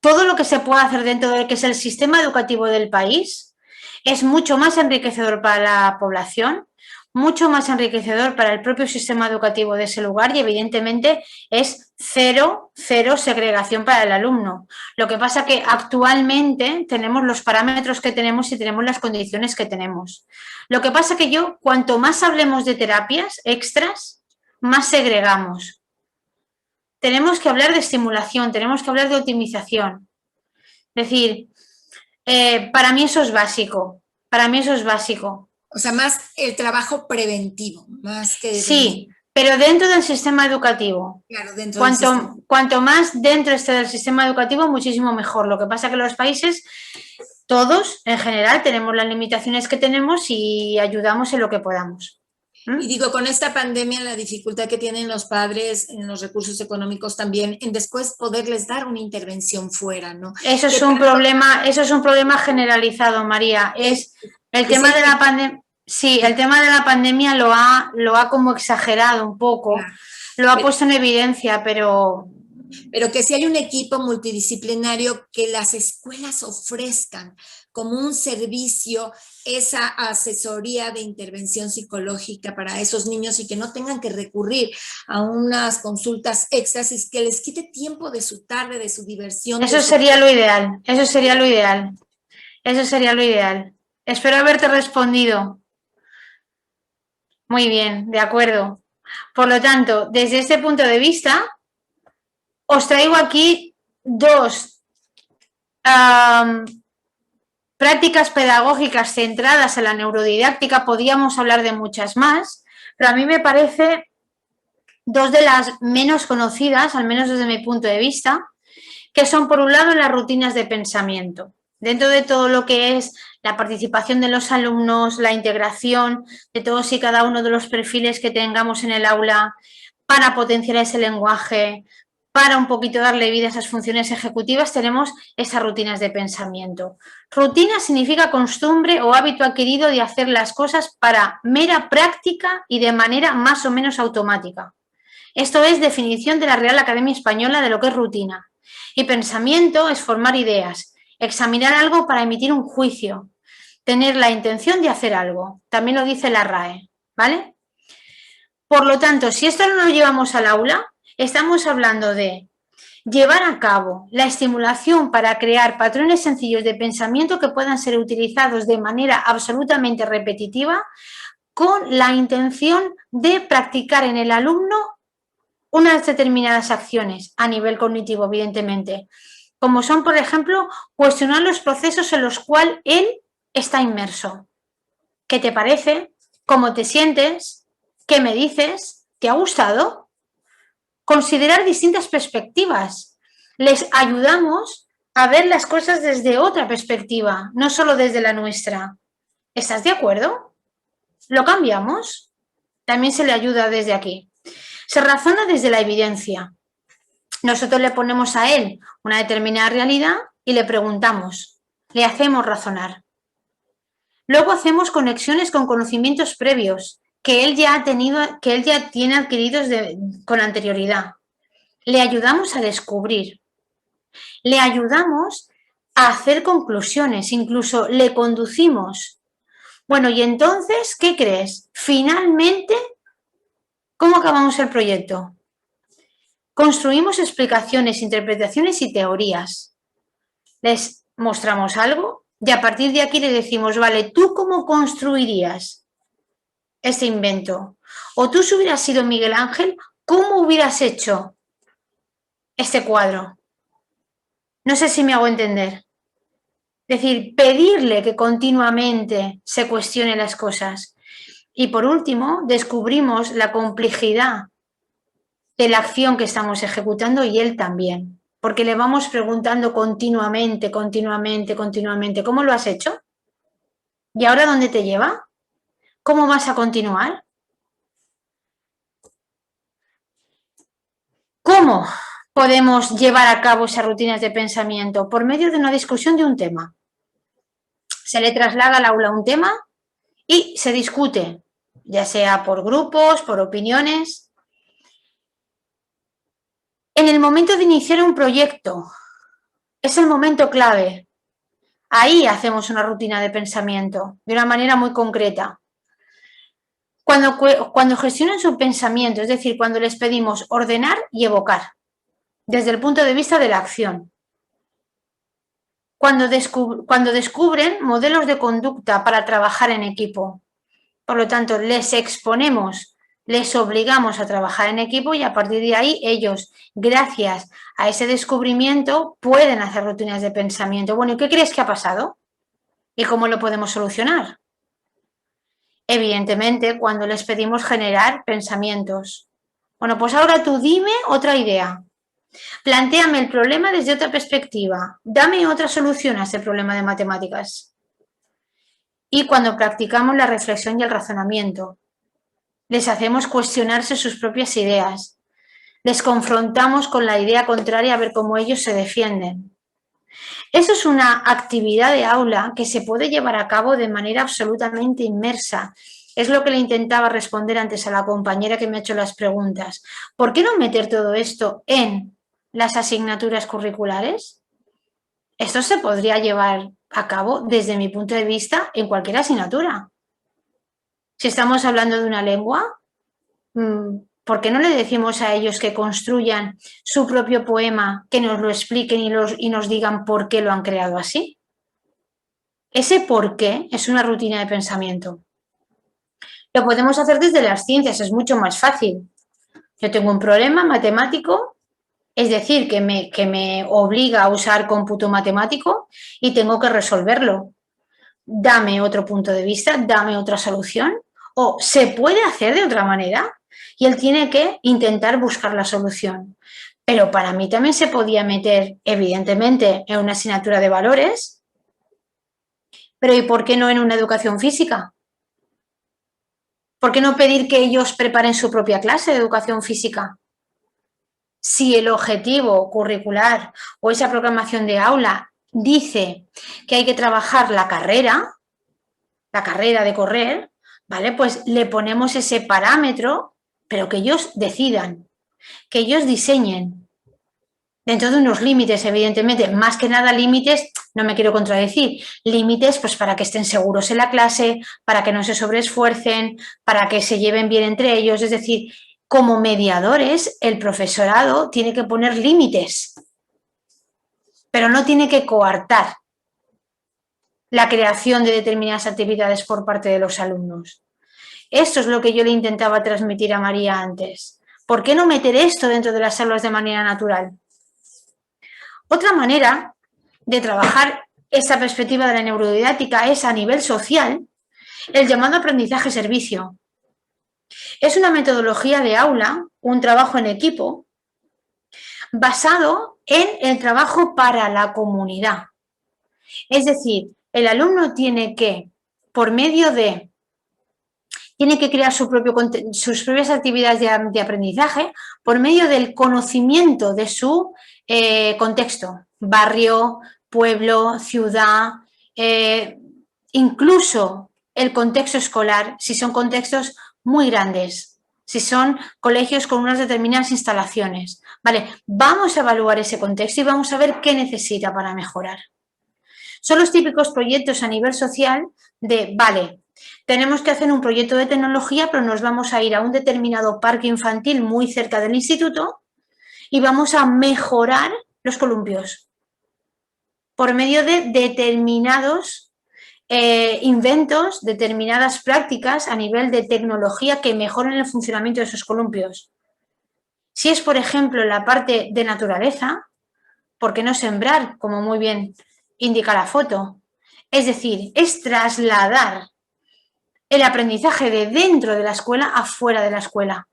todo lo que se pueda hacer dentro de lo que es el sistema educativo del país es mucho más enriquecedor para la población, mucho más enriquecedor para el propio sistema educativo de ese lugar y evidentemente es cero segregación para el alumno. Lo que pasa que actualmente tenemos los parámetros que tenemos y tenemos las condiciones que tenemos. Lo que pasa que cuanto más hablemos de terapias extras, más segregamos. Tenemos que hablar de estimulación, tenemos que hablar de optimización. Es decir, para mí eso es básico. O sea, más el trabajo preventivo, más que... Sí, pero dentro del sistema educativo. Claro, dentro del sistema. Cuanto más dentro esté del sistema educativo, muchísimo mejor. Lo que pasa es que los países, todos en general, tenemos las limitaciones que tenemos y ayudamos en lo que podamos. Y digo, con esta pandemia, la dificultad que tienen los padres en los recursos económicos también, en después poderles dar una intervención fuera, ¿no? Eso es un problema generalizado, María. Es el tema de la pandemia. Sí, el tema de la pandemia lo ha como exagerado un poco, lo ha puesto en evidencia, pero que si hay un equipo multidisciplinario que las escuelas ofrezcan como un servicio esa asesoría de intervención psicológica para esos niños y que no tengan que recurrir a unas consultas extras y que les quite tiempo de su tarde, de su diversión. Eso sería lo ideal. Espero haberte respondido. Muy bien, de acuerdo. Por lo tanto, desde este punto de vista, os traigo aquí dos prácticas pedagógicas centradas en la neurodidáctica. Podríamos hablar de muchas más, pero a mí me parece dos de las menos conocidas, al menos desde mi punto de vista, que son por un lado las rutinas de pensamiento. Dentro de todo lo que es la participación de los alumnos, la integración de todos y cada uno de los perfiles que tengamos en el aula para potenciar ese lenguaje, para un poquito darle vida a esas funciones ejecutivas, tenemos esas rutinas de pensamiento. Rutina significa costumbre o hábito adquirido de hacer las cosas para mera práctica y de manera más o menos automática. Esto es definición de la Real Academia Española de lo que es rutina. Y pensamiento es formar ideas, examinar algo para emitir un juicio, tener la intención de hacer algo. También lo dice la RAE, ¿vale? Por lo tanto, si esto no lo llevamos al aula, estamos hablando de llevar a cabo la estimulación para crear patrones sencillos de pensamiento que puedan ser utilizados de manera absolutamente repetitiva con la intención de practicar en el alumno unas determinadas acciones a nivel cognitivo, evidentemente, como son, por ejemplo, cuestionar los procesos en los cuales él está inmerso. ¿Qué te parece? ¿Cómo te sientes? ¿Qué me dices? ¿Te ha gustado? Considerar distintas perspectivas. Les ayudamos a ver las cosas desde otra perspectiva, no solo desde la nuestra. ¿Estás de acuerdo? ¿Lo cambiamos? También se le ayuda desde aquí. Se razona desde la evidencia. Nosotros le ponemos a él una determinada realidad y le preguntamos, le hacemos razonar. Luego hacemos conexiones con conocimientos previos que él ya tiene adquiridos con anterioridad. Le ayudamos a descubrir. Le ayudamos a hacer conclusiones, incluso le conducimos. Bueno, y entonces, ¿qué crees? Finalmente, ¿cómo acabamos el proyecto? Construimos explicaciones, interpretaciones y teorías. Les mostramos algo y a partir de aquí le decimos, vale, ¿tú cómo construirías este invento? O tú, si hubieras sido Miguel Ángel, ¿cómo hubieras hecho este cuadro? No sé si me hago entender. Es decir, pedirle que continuamente se cuestione las cosas. Y por último, descubrimos la complejidad de la acción que estamos ejecutando y él también, porque le vamos preguntando continuamente, ¿cómo lo has hecho? ¿Y ahora dónde te lleva? ¿Cómo vas a continuar? ¿Cómo podemos llevar a cabo esas rutinas de pensamiento? Por medio de una discusión de un tema. Se le traslada al aula un tema y se discute, ya sea por grupos, por opiniones. En el momento de iniciar un proyecto, es el momento clave. Ahí hacemos una rutina de pensamiento de una manera muy concreta. Cuando gestionan su pensamiento, es decir, cuando les pedimos ordenar y evocar, desde el punto de vista de la acción. Cuando descubren modelos de conducta para trabajar en equipo. Por lo tanto, les exponemos, les obligamos a trabajar en equipo y a partir de ahí ellos, gracias a ese descubrimiento, pueden hacer rutinas de pensamiento. Bueno, ¿y qué crees que ha pasado? ¿Y cómo lo podemos solucionar? Evidentemente, cuando les pedimos generar pensamientos. Bueno, pues ahora tú dime otra idea. Plantéame el problema desde otra perspectiva. Dame otra solución a ese problema de matemáticas. Y cuando practicamos la reflexión y el razonamiento, les hacemos cuestionarse sus propias ideas. Les confrontamos con la idea contraria a ver cómo ellos se defienden. Eso es una actividad de aula que se puede llevar a cabo de manera absolutamente inmersa. Es lo que le intentaba responder antes a la compañera que me ha hecho las preguntas. ¿Por qué no meter todo esto en las asignaturas curriculares? Esto se podría llevar a cabo, desde mi punto de vista, en cualquier asignatura. Si estamos hablando de una lengua, ¿por qué no le decimos a ellos que construyan su propio poema, que nos lo expliquen y nos digan por qué lo han creado así? Ese por qué es una rutina de pensamiento. Lo podemos hacer desde las ciencias, es mucho más fácil. Yo tengo un problema matemático, es decir, que me obliga a usar cómputo matemático y tengo que resolverlo. Dame otro punto de vista, dame otra solución. ¿O se puede hacer de otra manera? y él tiene que intentar buscar la solución. Pero para mí también se podía meter, evidentemente, en una asignatura de valores, pero ¿y por qué no en una educación física? ¿Por qué no pedir que ellos preparen su propia clase de educación física? Si el objetivo curricular o esa programación de aula dice que hay que trabajar la carrera de correr, ¿vale? Pues le ponemos ese parámetro, pero que ellos decidan, que ellos diseñen, dentro de unos límites, evidentemente, más que nada límites, no me quiero contradecir, límites pues para que estén seguros en la clase, para que no se sobreesfuercen, para que se lleven bien entre ellos, es decir, como mediadores, el profesorado tiene que poner límites, pero no tiene que coartar la creación de determinadas actividades por parte de los alumnos. Esto es lo que yo le intentaba transmitir a María antes. ¿Por qué no meter esto dentro de las aulas de manera natural? Otra manera de trabajar esta perspectiva de la neurodidáctica es a nivel social, el llamado aprendizaje-servicio. Es una metodología de aula, un trabajo en equipo, basado en el trabajo para la comunidad. Es decir, el alumno tiene que, por medio de, tiene que crear sus propias actividades de aprendizaje por medio del conocimiento de su contexto, barrio, pueblo, ciudad, incluso el contexto escolar, si son contextos muy grandes, si son colegios con unas determinadas instalaciones. Vale, vamos a evaluar ese contexto y vamos a ver qué necesita para mejorar. Son los típicos proyectos a nivel social de, vale, tenemos que hacer un proyecto de tecnología, pero nos vamos a ir a un determinado parque infantil muy cerca del instituto y vamos a mejorar los columpios por medio de determinados inventos, determinadas prácticas a nivel de tecnología que mejoren el funcionamiento de esos columpios. Si es, por ejemplo, la parte de naturaleza, ¿por qué no sembrar, como muy bien indica la foto? Es decir, es trasladar el aprendizaje de dentro de la escuela a fuera de la escuela.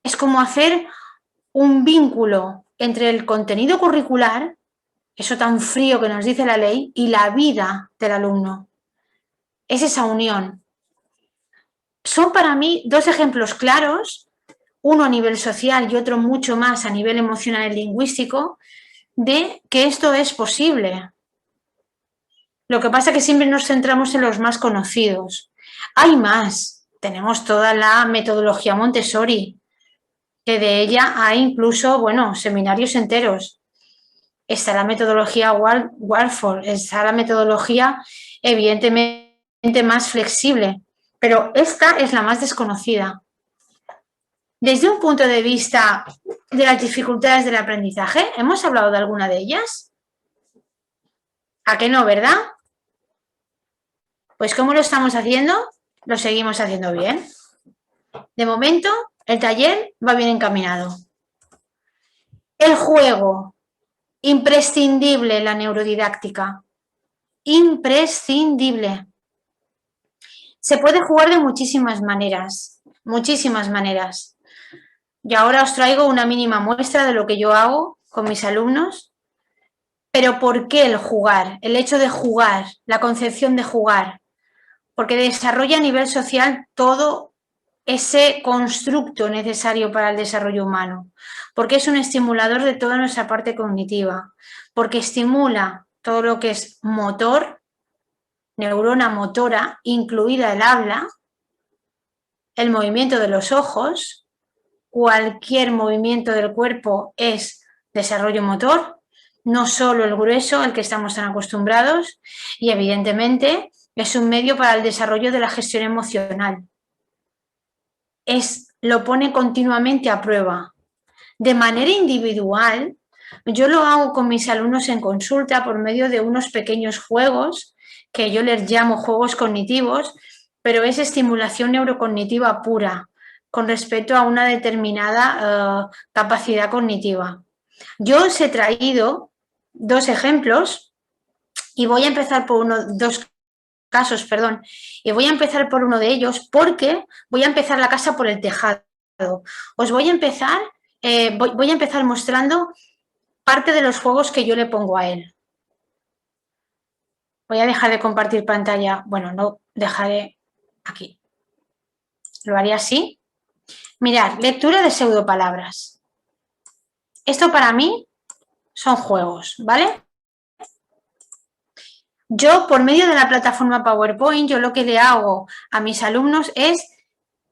Es como hacer un vínculo entre el contenido curricular, eso tan frío que nos dice la ley, y la vida del alumno. Es esa unión. Son para mí dos ejemplos claros, uno a nivel social y otro mucho más a nivel emocional y lingüístico, de que esto es posible. Lo que pasa es que siempre nos centramos en los más conocidos. Hay más. Tenemos toda la metodología Montessori, que de ella hay incluso, bueno, seminarios enteros. Está la metodología Waldorf, está la metodología evidentemente más flexible, pero esta es la más desconocida. Desde un punto de vista de las dificultades del aprendizaje, ¿hemos hablado de alguna de ellas? ¿A qué no, verdad? Pues ¿cómo lo estamos haciendo? Lo seguimos haciendo bien. De momento, el taller va bien encaminado. El juego, imprescindible en la neurodidáctica. Imprescindible. Se puede jugar de muchísimas maneras, muchísimas maneras. Y ahora os traigo una mínima muestra de lo que yo hago con mis alumnos. Pero ¿por qué el jugar? El hecho de jugar, la concepción de jugar. Porque desarrolla a nivel social todo ese constructo necesario para el desarrollo humano, porque es un estimulador de toda nuestra parte cognitiva, porque estimula todo lo que es motor, neurona motora, incluida el habla, el movimiento de los ojos, cualquier movimiento del cuerpo es desarrollo motor, no solo el grueso, al que estamos tan acostumbrados, y evidentemente es un medio para el desarrollo de la gestión emocional. Lo pone continuamente a prueba. De manera individual, yo lo hago con mis alumnos en consulta por medio de unos pequeños juegos, que yo les llamo juegos cognitivos, pero es estimulación neurocognitiva pura, con respecto a una determinada capacidad cognitiva. Yo os he traído dos ejemplos y voy a empezar por dos casos, perdón, y voy a empezar por uno de ellos porque voy a empezar la casa por el tejado. Os voy a empezar, voy a empezar mostrando parte de los juegos que yo le pongo a él. Voy a dejar de compartir pantalla. Bueno, no dejaré aquí. Lo haré así. Mirad, lectura de pseudopalabras. Esto para mí son juegos, ¿vale? Yo, por medio de la plataforma PowerPoint, yo lo que le hago a mis alumnos es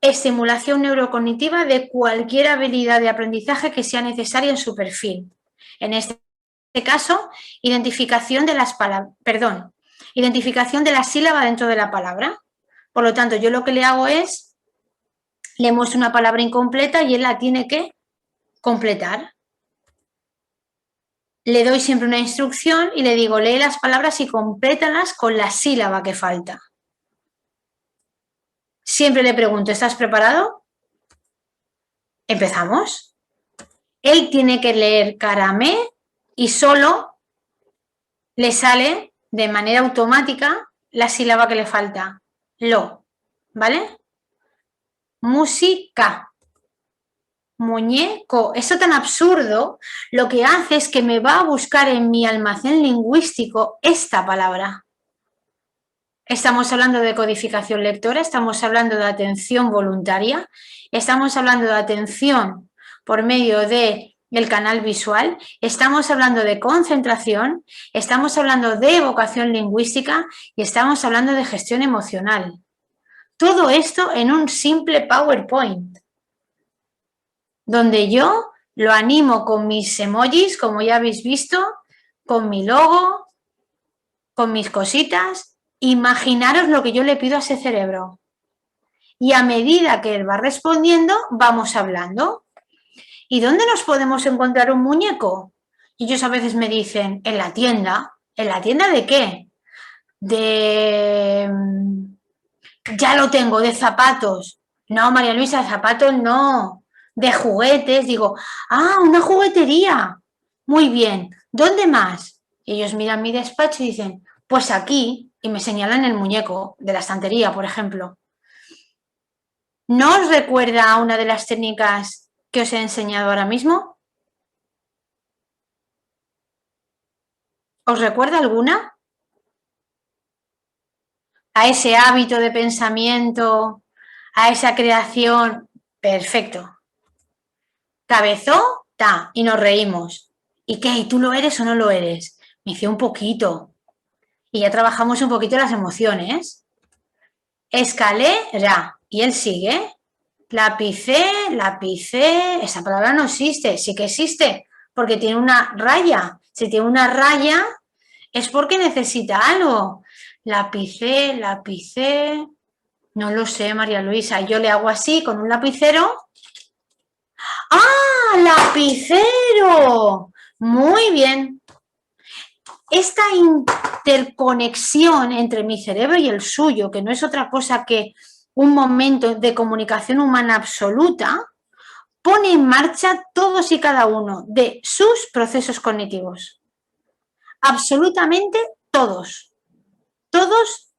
estimulación neurocognitiva de cualquier habilidad de aprendizaje que sea necesaria en su perfil. En este caso, identificación de las palabras, perdón, identificación de la sílaba dentro de la palabra. Por lo tanto, yo lo que le hago es, le muestro una palabra incompleta y él la tiene que completar. Le doy siempre una instrucción y le digo, lee las palabras y complétalas con la sílaba que falta. Siempre le pregunto, ¿estás preparado? Empezamos. Él tiene que leer caramé y solo le sale de manera automática la sílaba que le falta. Lo, ¿vale? Música. Muñeco. Eso tan absurdo lo que hace es que me va a buscar en mi almacén lingüístico esta palabra. Estamos hablando de codificación lectora, estamos hablando de atención voluntaria, estamos hablando de atención por medio del canal visual, estamos hablando de concentración, estamos hablando de evocación lingüística y estamos hablando de gestión emocional. Todo esto en un simple PowerPoint, donde yo lo animo con mis emojis, como ya habéis visto, con mi logo, con mis cositas. Imaginaros lo que yo le pido a ese cerebro. Y a medida que él va respondiendo, vamos hablando. ¿Y dónde nos podemos encontrar un muñeco? Y ellos a veces me dicen, en la tienda. ¿En la tienda de qué? Ya lo tengo, de zapatos. No, María Luisa, de zapatos no. De juguetes. Digo, una juguetería. Muy bien. ¿Dónde más? Y ellos miran mi despacho y dicen, pues aquí. Y me señalan el muñeco de la estantería, por ejemplo. ¿No os recuerda a una de las técnicas que os he enseñado ahora mismo? ¿Os recuerda alguna? A ese hábito de pensamiento, a esa creación. Perfecto. Cabezó, ta, y nos reímos. ¿Y qué? ¿Y tú lo eres o no lo eres? Me hice un poquito. Y ya trabajamos un poquito las emociones. Escalera. Y él sigue. Lapicé, esa palabra no existe. Sí que existe, porque tiene una raya. Si tiene una raya, es porque necesita algo. Lapicé. No lo sé, María Luisa. Yo le hago así, con un lapicero. ¡Ah, lapicero! Muy bien. Esta interconexión entre mi cerebro y el suyo, que no es otra cosa que un momento de comunicación humana absoluta, pone en marcha todos y cada uno de sus procesos cognitivos. Absolutamente todos. Todos.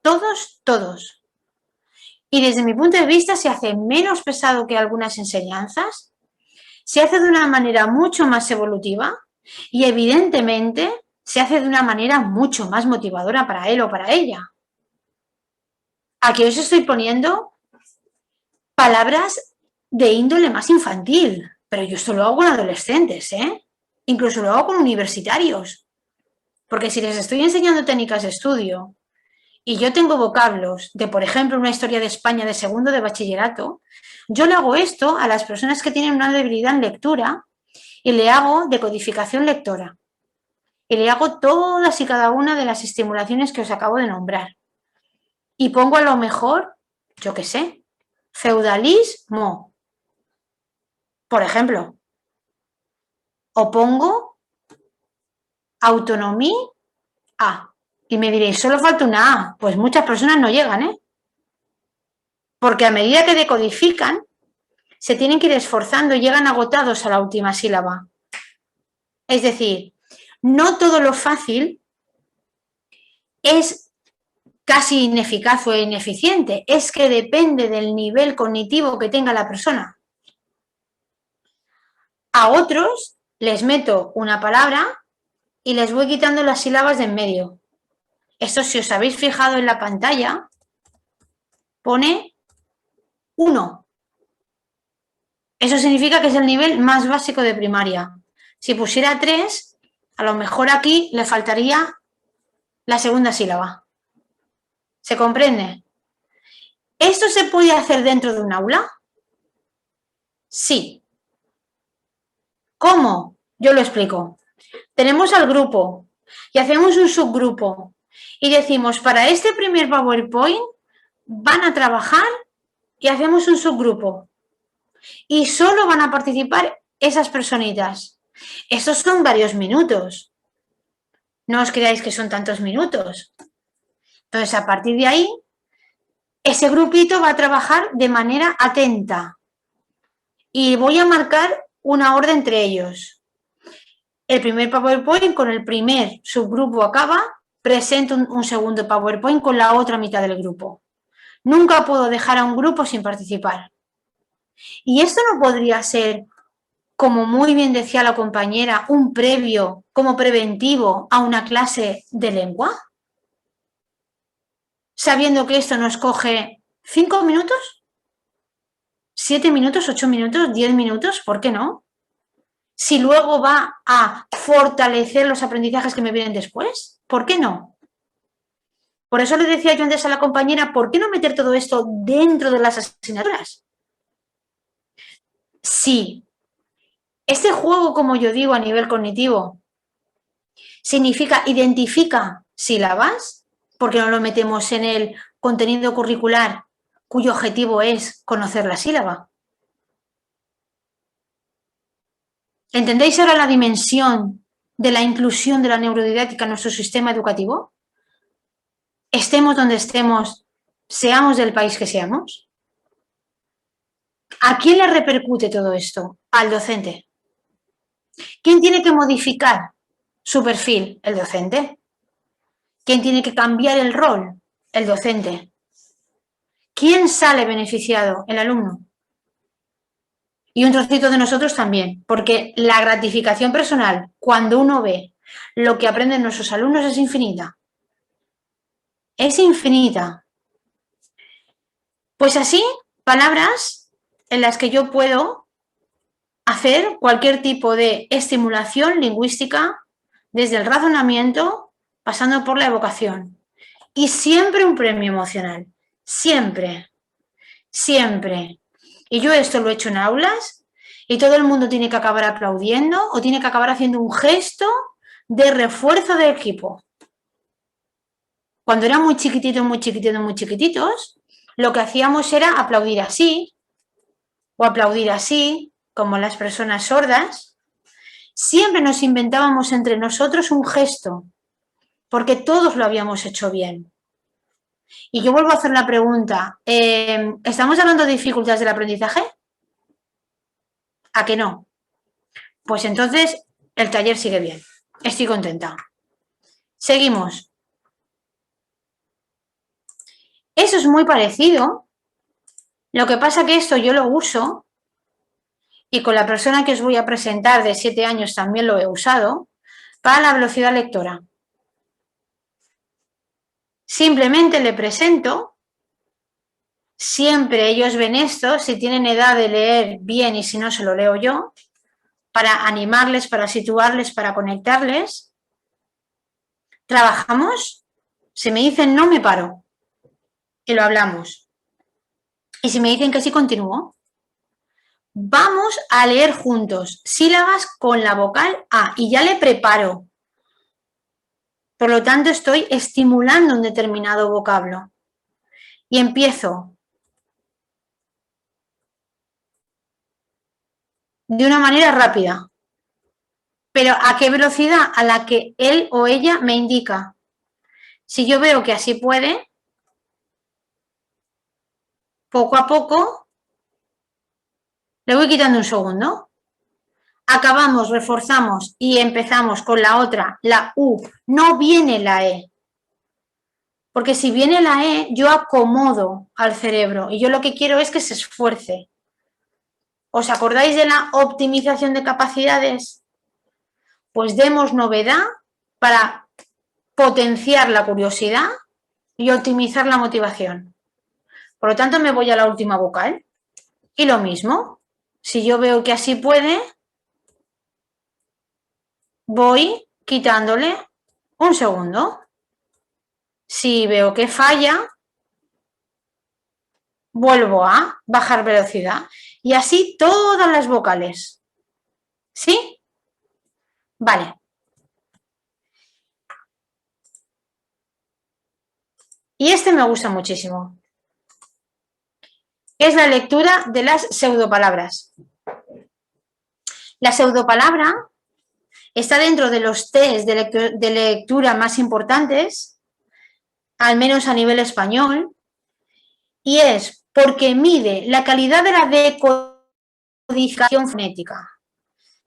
Y desde mi punto de vista se hace menos pesado que algunas enseñanzas, se hace de una manera mucho más evolutiva y evidentemente se hace de una manera mucho más motivadora para él o para ella. Aquí os estoy poniendo palabras de índole más infantil, pero yo esto lo hago con adolescentes, incluso lo hago con universitarios, porque si les estoy enseñando técnicas de estudio y yo tengo vocablos de, por ejemplo, una historia de España de segundo de bachillerato, yo le hago esto a las personas que tienen una debilidad en lectura y le hago decodificación lectora. Y le hago todas y cada una de las estimulaciones que os acabo de nombrar. Y pongo a lo mejor, yo qué sé, feudalismo, por ejemplo. O pongo autonomía A. Y me diréis, solo falta una A. Pues muchas personas no llegan, Porque a medida que decodifican, se tienen que ir esforzando y llegan agotados a la última sílaba. Es decir, no todo lo fácil es casi ineficaz o ineficiente, es que depende del nivel cognitivo que tenga la persona. A otros les meto una palabra y les voy quitando las sílabas de en medio. Esto, si os habéis fijado en la pantalla, pone 1. Eso significa que es el nivel más básico de primaria. Si pusiera 3, a lo mejor aquí le faltaría la segunda sílaba. ¿Se comprende? ¿Esto se puede hacer dentro de un aula? Sí. ¿Cómo? Yo lo explico. Tenemos al grupo y hacemos un subgrupo y decimos, para este primer PowerPoint van a trabajar y hacemos un subgrupo. Y solo van a participar esas personitas. Estos son varios minutos. No os creáis que son tantos minutos. Entonces, a partir de ahí, ese grupito va a trabajar de manera atenta. Y voy a marcar una orden entre ellos. El primer PowerPoint con el primer subgrupo acaba, presento un segundo PowerPoint con la otra mitad del grupo. Nunca puedo dejar a un grupo sin participar. Y esto no podría ser, como muy bien decía la compañera, un previo, como preventivo a una clase de lengua. Sabiendo que esto nos coge 5 minutos, 7 minutos, 8 minutos, 10 minutos, ¿por qué no? Si luego va a fortalecer los aprendizajes que me vienen después, ¿por qué no? Por eso le decía yo antes a la compañera, ¿por qué no meter todo esto dentro de las asignaturas? Sí. Este juego, como yo digo, a nivel cognitivo, identifica sílabas, porque no lo metemos en el contenido curricular cuyo objetivo es conocer la sílaba. ¿Entendéis ahora la dimensión de la inclusión de la neurodidáctica en nuestro sistema educativo? Estemos donde estemos, seamos del país que seamos. ¿A quién le repercute todo esto? Al docente. ¿Quién tiene que modificar su perfil? El docente. ¿Quién tiene que cambiar el rol? El docente. ¿Quién sale beneficiado? El alumno. Y un trocito de nosotros también, porque la gratificación personal, cuando uno ve lo que aprenden nuestros alumnos, es infinita. Es infinita. Pues así, palabras en las que yo puedo hacer cualquier tipo de estimulación lingüística, desde el razonamiento, pasando por la evocación. Y siempre un premio emocional. Siempre. Siempre. Y yo esto lo he hecho en aulas y todo el mundo tiene que acabar aplaudiendo o tiene que acabar haciendo un gesto de refuerzo del equipo. Cuando eran muy chiquititos, muy chiquititos, muy chiquititos, lo que hacíamos era aplaudir así o aplaudir así, como las personas sordas. Siempre nos inventábamos entre nosotros un gesto, porque todos lo habíamos hecho bien. Y yo vuelvo a hacer la pregunta, ¿estamos hablando de dificultades del aprendizaje? ¿A que no? Pues entonces el taller sigue bien. Estoy contenta. Seguimos. Eso es muy parecido. Lo que pasa que esto yo lo uso y con la persona que os voy a presentar de 7 años también lo he usado para la velocidad lectora. Simplemente le presento, siempre ellos ven esto, si tienen edad de leer bien y si no se lo leo yo, para animarles, para situarles, para conectarles. Trabajamos, si me dicen no me paro y lo hablamos. Y si me dicen que sí, continúo. Vamos a leer juntos sílabas con la vocal A y ya le preparo. Por lo tanto, estoy estimulando un determinado vocablo. Y empiezo de una manera rápida. Pero ¿a qué velocidad? A la que él o ella me indica. Si yo veo que así puede, poco a poco, le voy quitando un segundo. Acabamos, reforzamos y empezamos con la otra, la U. No viene la E. Porque si viene la E, yo acomodo al cerebro y yo lo que quiero es que se esfuerce. ¿Os acordáis de la optimización de capacidades? Pues demos novedad para potenciar la curiosidad y optimizar la motivación. Por lo tanto, me voy a la última vocal. Y lo mismo, si yo veo que así puede, voy quitándole un segundo. Si veo que falla, vuelvo a bajar velocidad. Y así todas las vocales. ¿Sí? Vale. Y este me gusta muchísimo. Es la lectura de las pseudopalabras. La pseudopalabra está dentro de los test de lectura más importantes, al menos a nivel español, y es porque mide la calidad de la decodificación fonética.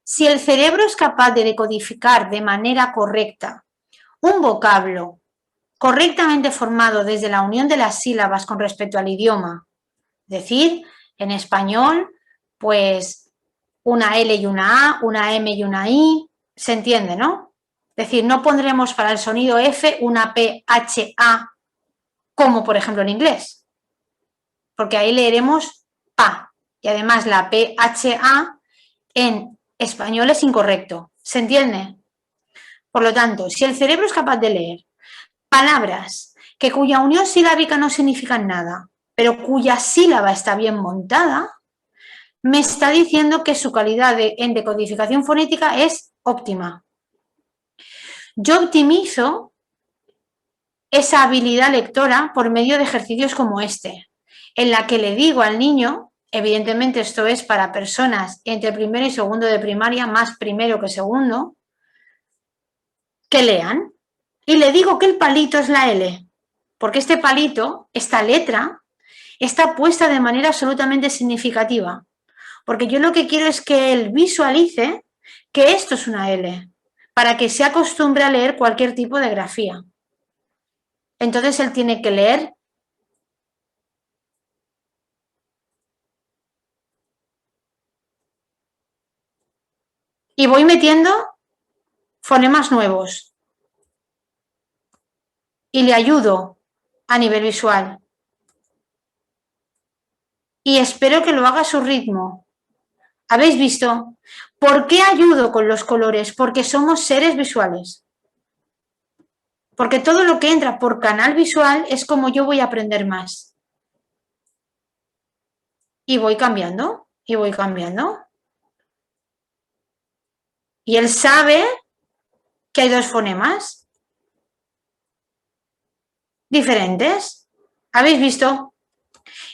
Si el cerebro es capaz de decodificar de manera correcta un vocablo correctamente formado desde la unión de las sílabas con respecto al idioma, es decir, en español, pues una L y una A, una M y una I, se entiende, ¿no? Es decir, no pondremos para el sonido F una PHA, como por ejemplo en inglés, porque ahí leeremos PA, y además la PHA en español es incorrecto, ¿se entiende? Por lo tanto, si el cerebro es capaz de leer palabras cuya unión silábica no significan nada, pero cuya sílaba está bien montada, me está diciendo que su calidad en decodificación fonética es óptima. Yo optimizo esa habilidad lectora por medio de ejercicios como este, en la que le digo al niño, evidentemente esto es para personas entre primero y segundo de primaria, más primero que segundo, que lean. Y le digo que el palito es la L, porque este palito, esta letra, está puesta de manera absolutamente significativa. Porque yo lo que quiero es que él visualice que esto es una L, para que se acostumbre a leer cualquier tipo de grafía. Entonces él tiene que leer y voy metiendo fonemas nuevos y le ayudo a nivel visual. Y espero que lo haga a su ritmo. ¿Habéis visto? ¿Por qué ayudo con los colores? Porque somos seres visuales. Porque todo lo que entra por canal visual es como yo voy a aprender más. Y voy cambiando, y voy cambiando. Y él sabe que hay dos fonemas diferentes. ¿Habéis visto?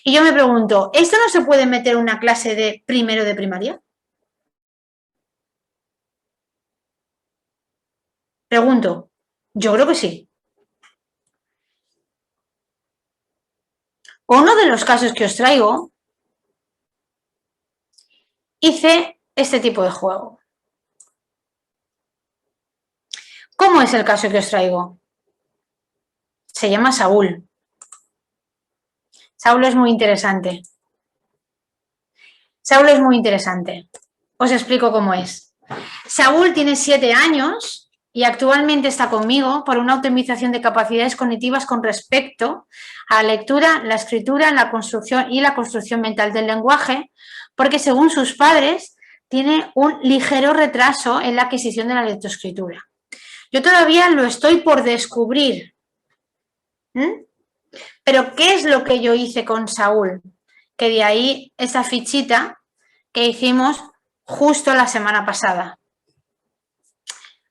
Y yo me pregunto, ¿esto no se puede meter en una clase de primero de primaria? Pregunto, yo creo que sí. Uno de los casos que os traigo, hice este tipo de juego. ¿Cómo es el caso que os traigo? Se llama Saúl. Saúl es muy interesante. Saúl es muy interesante. Os explico cómo es. Saúl tiene 7 años y actualmente está conmigo por una optimización de capacidades cognitivas con respecto a la lectura, la escritura, la construcción y la construcción mental del lenguaje, porque según sus padres tiene un ligero retraso en la adquisición de la lectoescritura. Yo todavía lo estoy por descubrir. Pero ¿qué es lo que yo hice con Saúl? Que de ahí esa fichita que hicimos justo la semana pasada.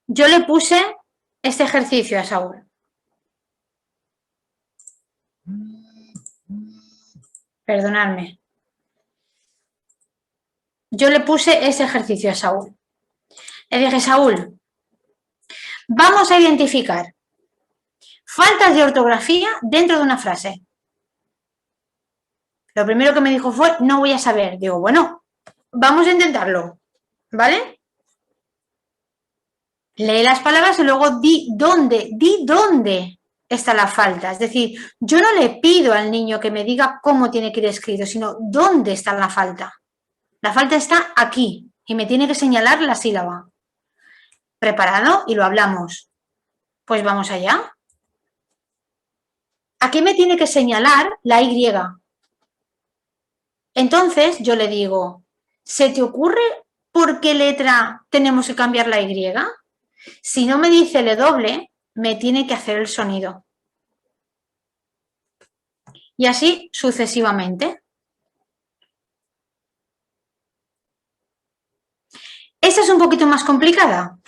Yo le puse este ejercicio a Saúl. Perdonadme. Yo le puse ese ejercicio a Saúl. Le dije, Saúl, vamos a identificar faltas de ortografía dentro de una frase. Lo primero que me dijo fue, no voy a saber. Digo, bueno, vamos a intentarlo, ¿vale? Lee las palabras y luego di dónde está la falta. Es decir, yo no le pido al niño que me diga cómo tiene que ir escrito, sino dónde está la falta. La falta está aquí y me tiene que señalar la sílaba. ¿Preparado? Y lo hablamos. Pues vamos allá. Aquí me tiene que señalar la Y. Entonces yo le digo, ¿se te ocurre por qué letra tenemos que cambiar la Y? Si no me dice W, me tiene que hacer el sonido. Y así sucesivamente. Esta es un poquito más complicada,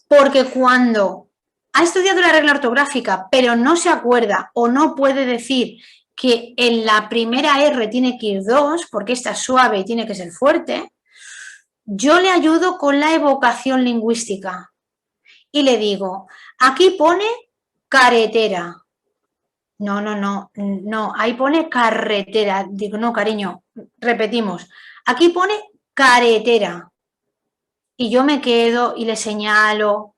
porque cuando ha estudiado la regla ortográfica, pero no se acuerda o no puede decir que en la primera R tiene que ir 2, porque esta es suave y tiene que ser fuerte, yo le ayudo con la evocación lingüística. Y le digo, aquí pone carretera. No, ahí pone carretera. Digo, no, cariño, repetimos. Aquí pone carretera. Y yo me quedo y le señalo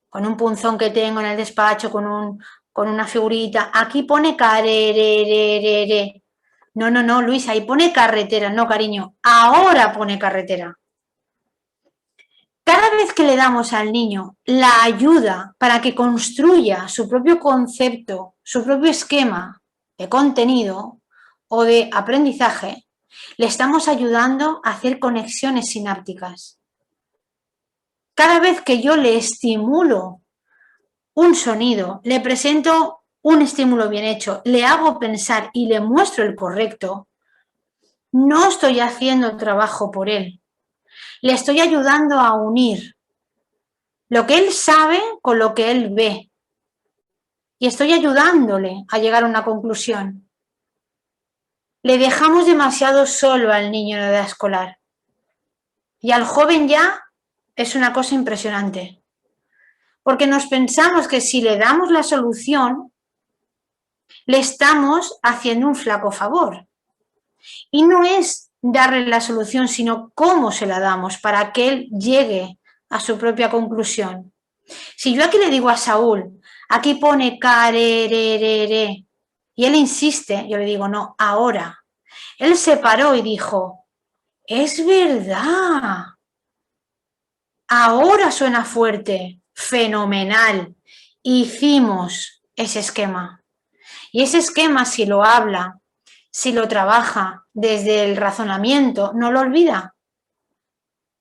con un punzón que tengo en el despacho, con una figurita. Aquí pone carerererere. No, Luis, ahí pone carretera. No, cariño, ahora pone carretera. Cada vez que le damos al niño la ayuda para que construya su propio concepto, su propio esquema de contenido o de aprendizaje, le estamos ayudando a hacer conexiones sinápticas. Cada vez que yo le estimulo un sonido, le presento un estímulo bien hecho, le hago pensar y le muestro el correcto, no estoy haciendo trabajo por él. Le estoy ayudando a unir lo que él sabe con lo que él ve. Y estoy ayudándole a llegar a una conclusión. Le dejamos demasiado solo al niño en la edad escolar. Y al joven ya es una cosa impresionante. Porque nos pensamos que si le damos la solución, le estamos haciendo un flaco favor. Y no es darle la solución, sino cómo se la damos para que él llegue a su propia conclusión. Si yo aquí le digo a Saúl, aquí pone carererere, y él insiste, yo le digo, no, ahora. Él se paró y dijo, es verdad, ahora suena fuerte, fenomenal. Hicimos ese esquema. Y ese esquema, si lo habla, si lo trabaja desde el razonamiento, no lo olvida.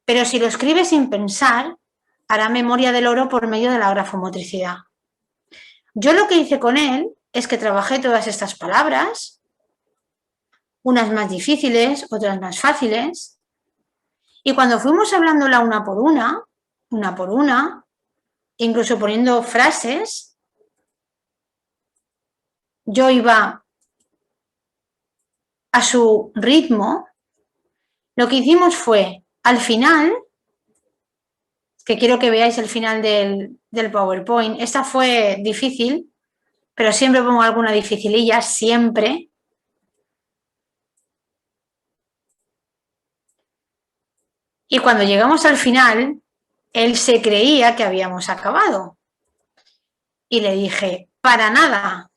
Pero si lo escribe sin pensar, hará memoria del oro por medio de la grafomotricidad. Yo lo que hice con él es que trabajé todas estas palabras, unas más difíciles, otras más fáciles, y cuando fuimos hablándola una por una, incluso poniendo frases, yo iba a su ritmo. Lo que hicimos fue, al final, que quiero que veáis el final del PowerPoint, esta fue difícil, pero siempre pongo alguna dificililla, siempre. Y cuando llegamos al final, él se creía que habíamos acabado. Y le dije, para nada.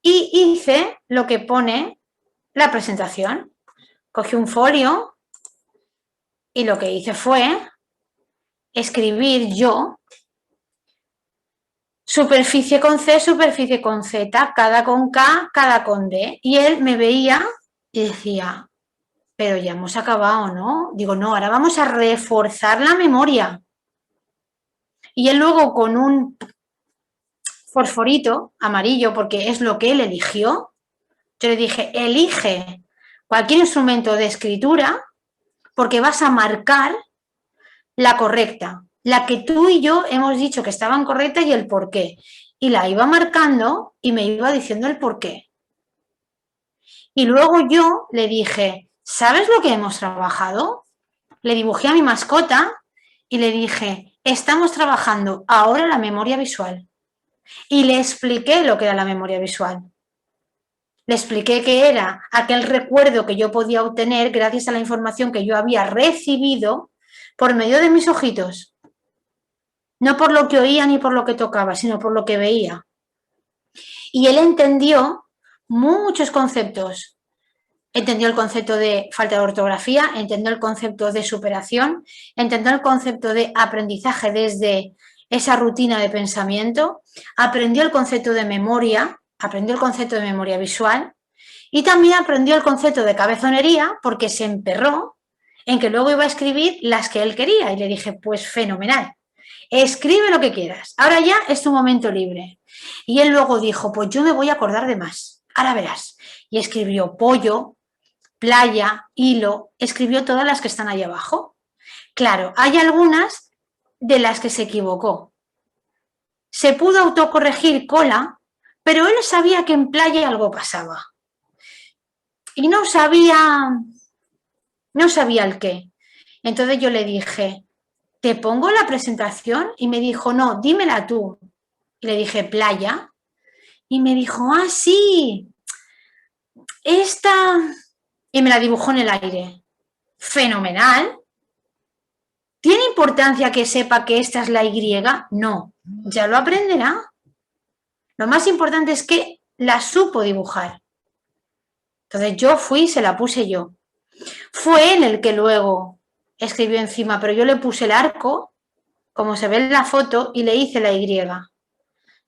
Y hice lo que pone la presentación. Cogí un folio y lo que hice fue escribir yo superficie con C, superficie con Z, cada con K, cada con D. Y él me veía y decía, pero ya hemos acabado, ¿no? Digo, no, ahora vamos a reforzar la memoria. Y él luego con un fosforito amarillo, porque es lo que él eligió, yo le dije, elige cualquier instrumento de escritura porque vas a marcar la correcta, la que tú y yo hemos dicho que estaban correctas y el por qué. Y la iba marcando y me iba diciendo el por qué. Y luego yo le dije, ¿sabes lo que hemos trabajado? Le dibujé a mi mascota y le dije, estamos trabajando ahora la memoria visual. Y le expliqué lo que era la memoria visual. Le expliqué que era aquel recuerdo que yo podía obtener gracias a la información que yo había recibido por medio de mis ojitos. No por lo que oía ni por lo que tocaba, sino por lo que veía. Y él entendió muchos conceptos. Entendió el concepto de falta de ortografía, entendió el concepto de superación, entendió el concepto de aprendizaje desde esa rutina de pensamiento, aprendió el concepto de memoria, aprendió el concepto de memoria visual y también aprendió el concepto de cabezonería porque se emperró en que luego iba a escribir las que él quería y le dije, pues fenomenal, escribe lo que quieras, ahora ya es tu momento libre. Y él luego dijo, pues yo me voy a acordar de más, ahora verás. Y escribió pollo, playa, hilo, escribió todas las que están ahí abajo. Claro, hay algunas de las que se equivocó. Se pudo autocorregir cola, pero él sabía que en playa algo pasaba. Y no sabía el qué. Entonces yo le dije, ¿te pongo la presentación? Y me dijo, no, dímela tú. Y le dije, playa. Y me dijo, ah, sí, esta. Y me la dibujó en el aire. Fenomenal. ¿Tiene importancia que sepa que esta es la Y? No, ya lo aprenderá. Lo más importante es que la supo dibujar. Entonces yo fui y se la puse yo. Fue él el que luego escribió encima, pero yo le puse el arco, como se ve en la foto, y le hice la Y.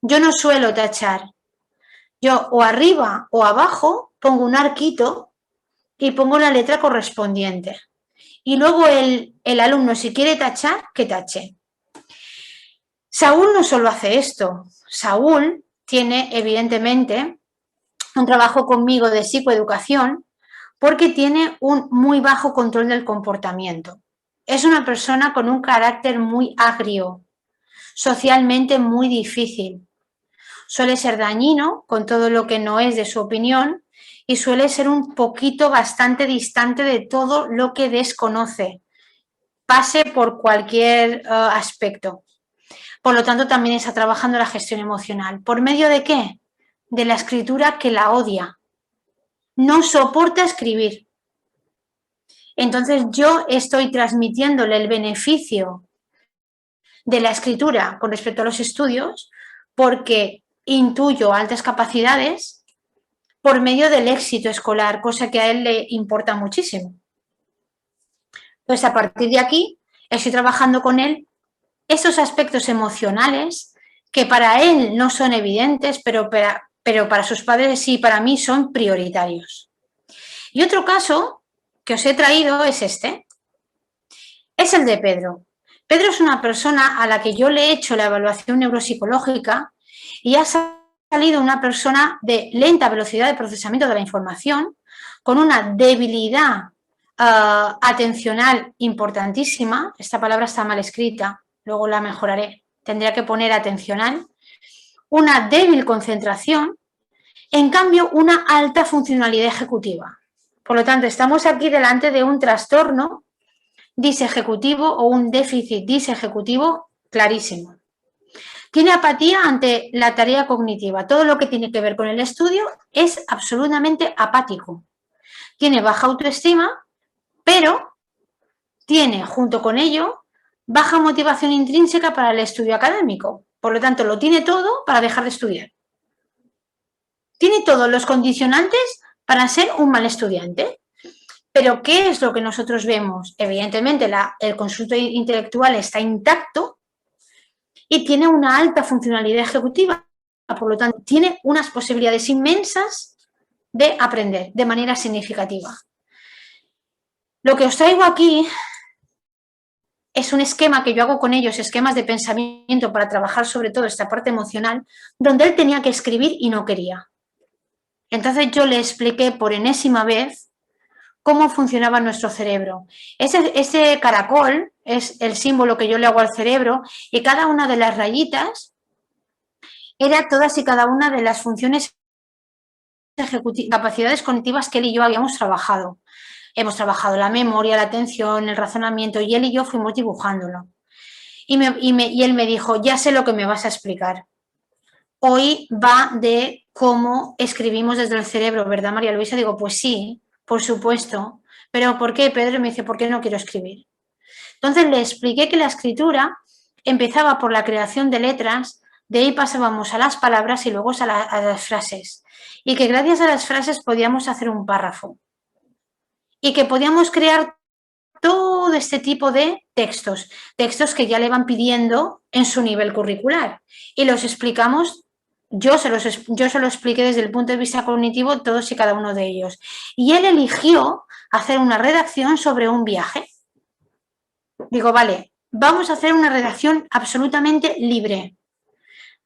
Yo no suelo tachar. Yo o arriba o abajo pongo un arquito y pongo la letra correspondiente. Y luego el alumno, si quiere tachar, que tache. Saúl no solo hace esto. Saúl tiene, evidentemente, un trabajo conmigo de psicoeducación porque tiene un muy bajo control del comportamiento. Es una persona con un carácter muy agrio, socialmente muy difícil. Suele ser dañino con todo lo que no es de su opinión y suele ser un poquito bastante distante de todo lo que desconoce, pase por cualquier aspecto. Por lo tanto, también está trabajando la gestión emocional. ¿Por medio de qué? De la escritura que la odia. No soporta escribir. Entonces yo estoy transmitiéndole el beneficio de la escritura con respecto a los estudios porque intuyo altas capacidades por medio del éxito escolar, cosa que a él le importa muchísimo. Entonces, a partir de aquí, estoy trabajando con él esos aspectos emocionales que para él no son evidentes, pero para sus padres y para mí son prioritarios. Y otro caso que os he traído es este. Es el de Pedro. Pedro es una persona a la que yo le he hecho la evaluación neuropsicológica y ha salido una persona de lenta velocidad de procesamiento de la información, con una debilidad atencional importantísima. Esta palabra está mal escrita, luego la mejoraré. Tendría que poner atencional. Una débil concentración, en cambio, una alta funcionalidad ejecutiva. Por lo tanto, estamos aquí delante de un trastorno disejecutivo o un déficit disejecutivo clarísimo. Tiene apatía ante la tarea cognitiva. Todo lo que tiene que ver con el estudio es absolutamente apático. Tiene baja autoestima, pero tiene, junto con ello, baja motivación intrínseca para el estudio académico. Por lo tanto, lo tiene todo para dejar de estudiar. Tiene todos los condicionantes para ser un mal estudiante. Pero, ¿qué es lo que nosotros vemos? Evidentemente, el constructo intelectual está intacto y tiene una alta funcionalidad ejecutiva. Por lo tanto, tiene unas posibilidades inmensas de aprender de manera significativa. Lo que os traigo aquí es un esquema que yo hago con ellos, esquemas de pensamiento para trabajar sobre todo esta parte emocional, donde él tenía que escribir y no quería. Entonces yo le expliqué por enésima vez cómo funcionaba nuestro cerebro. Ese caracol es el símbolo que yo le hago al cerebro y cada una de las rayitas era todas y cada una de las funciones capacidades cognitivas que él y yo habíamos trabajado. Hemos trabajado la memoria, la atención, el razonamiento y él y yo fuimos dibujándolo. Y él me dijo, ya sé lo que me vas a explicar. Hoy va de cómo escribimos desde el cerebro, ¿verdad, María Luisa? Digo, pues sí, por supuesto. ¿Pero por qué, Pedro? Me dice, ¿por qué no quiero escribir? Entonces le expliqué que la escritura empezaba por la creación de letras De ahí pasábamos a las palabras y luego a las frases. Y que gracias a las frases podíamos hacer un párrafo. Y que podíamos crear todo este tipo de textos que ya le van pidiendo en su nivel curricular. Y los explicamos, yo se lo expliqué desde el punto de vista cognitivo, todos y cada uno de ellos. Y él eligió hacer una redacción sobre un viaje. Digo, vale, vamos a hacer una redacción absolutamente libre.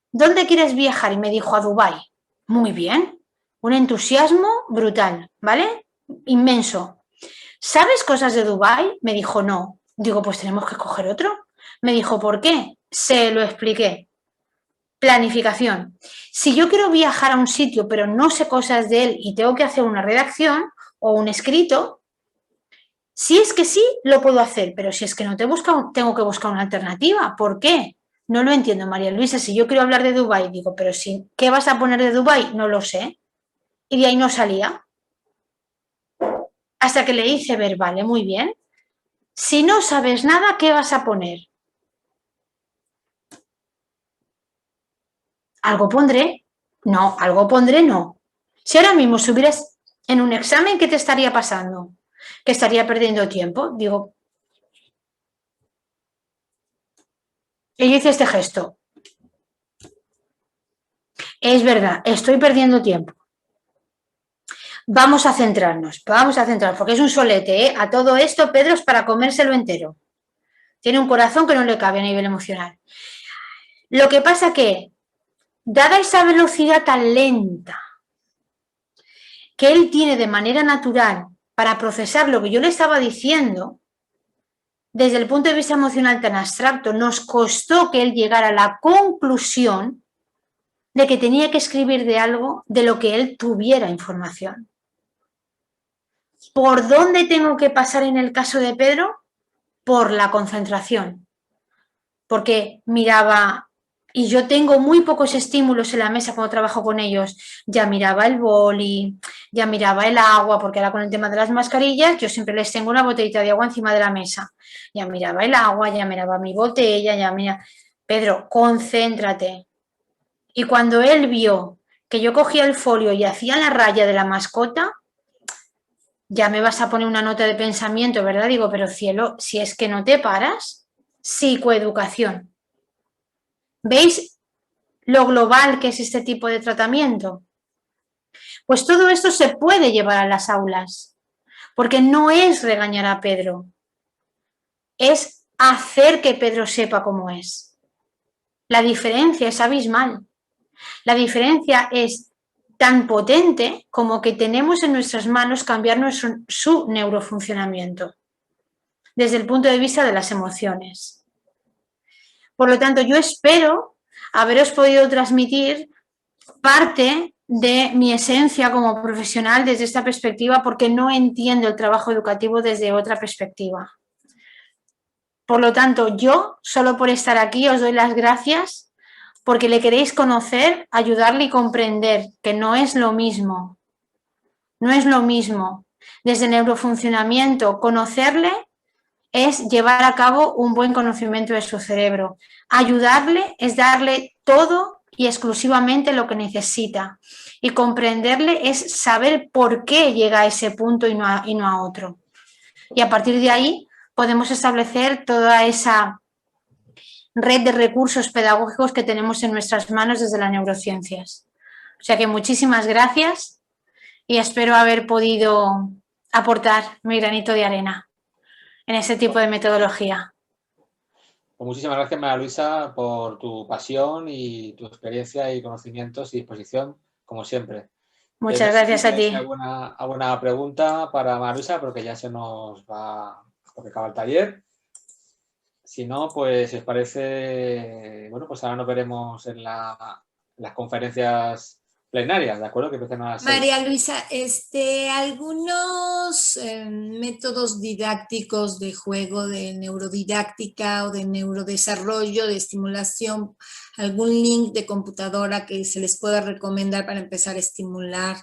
¿Dónde quieres viajar? Y me dijo, a Dubái. Muy bien, un entusiasmo brutal, ¿vale? Inmenso. ¿Sabes cosas de Dubái? Me dijo, no. Digo, pues tenemos que escoger otro. Me dijo, ¿por qué? Se lo expliqué. Planificación. Si yo quiero viajar a un sitio pero no sé cosas de él y tengo que hacer una redacción o un escrito, si es que sí, lo puedo hacer, pero si es que no tengo que buscar una alternativa. ¿Por qué? No lo entiendo, María Luisa. Si yo quiero hablar de Dubái, digo, pero sí, ¿qué vas a poner de Dubái? No lo sé. Y de ahí no salía. Hasta que le hice ver, vale, muy bien. Si no sabes nada, ¿qué vas a poner? ¿Algo pondré? No, algo pondré no. Si ahora mismo estuvieras en un examen, ¿qué te estaría pasando? ¿Que estaría perdiendo tiempo? Digo, y yo hice este gesto. Es verdad, estoy perdiendo tiempo. Vamos a centrarnos, porque es un solete, ¿eh? A todo esto, Pedro, es para comérselo entero. Tiene un corazón que no le cabe a nivel emocional. Lo que pasa que, dada esa velocidad tan lenta que él tiene de manera natural para procesar lo que yo le estaba diciendo, desde el punto de vista emocional tan abstracto, nos costó que él llegara a la conclusión de que tenía que escribir de algo de lo que él tuviera información. ¿Por dónde tengo que pasar en el caso de Pedro? Por la concentración. Porque miraba, y yo tengo muy pocos estímulos en la mesa cuando trabajo con ellos, ya miraba el boli, ya miraba el agua, porque ahora con el tema de las mascarillas yo siempre les tengo una botellita de agua encima de la mesa, ya miraba el agua, ya miraba mi botella, ya mira, Pedro, concéntrate. Y cuando él vio que yo cogía el folio y hacía la raya de la mascota, ya me vas a poner una nota de pensamiento, ¿verdad? Digo, pero cielo, si es que no te paras, psicoeducación. ¿Veis lo global que es este tipo de tratamiento? Pues todo esto se puede llevar a las aulas, porque no es regañar a Pedro, es hacer que Pedro sepa cómo es. La diferencia es abismal. La diferencia es tan potente como que tenemos en nuestras manos cambiar su neurofuncionamiento desde el punto de vista de las emociones. Por lo tanto, yo espero haberos podido transmitir parte de mi esencia como profesional desde esta perspectiva, porque no entiendo el trabajo educativo desde otra perspectiva. Por lo tanto, yo, solo por estar aquí, os doy las gracias porque le queréis conocer, ayudarle y comprender que no es lo mismo. No es lo mismo. Desde el neurofuncionamiento, conocerle es llevar a cabo un buen conocimiento de su cerebro. Ayudarle es darle todo y exclusivamente lo que necesita. Y comprenderle es saber por qué llega a ese punto y no a otro. Y a partir de ahí podemos establecer toda esa red de recursos pedagógicos que tenemos en nuestras manos desde las neurociencias. O sea que muchísimas gracias y espero haber podido aportar mi granito de arena en ese tipo de metodología. Pues muchísimas gracias, María Luisa, por tu pasión y tu experiencia y conocimientos y disposición, como siempre. Muchas gracias a ti. ¿Alguna pregunta para María Luisa? Porque ya se nos va, porque acaba el taller. Si no, pues si os parece, bueno, pues ahora nos veremos en las conferencias plenarias, ¿de acuerdo? Que empiezan a las 6. María Luisa, algunos métodos didácticos de juego, de neurodidáctica o de neurodesarrollo, de estimulación, algún link de computadora que se les pueda recomendar para empezar a estimular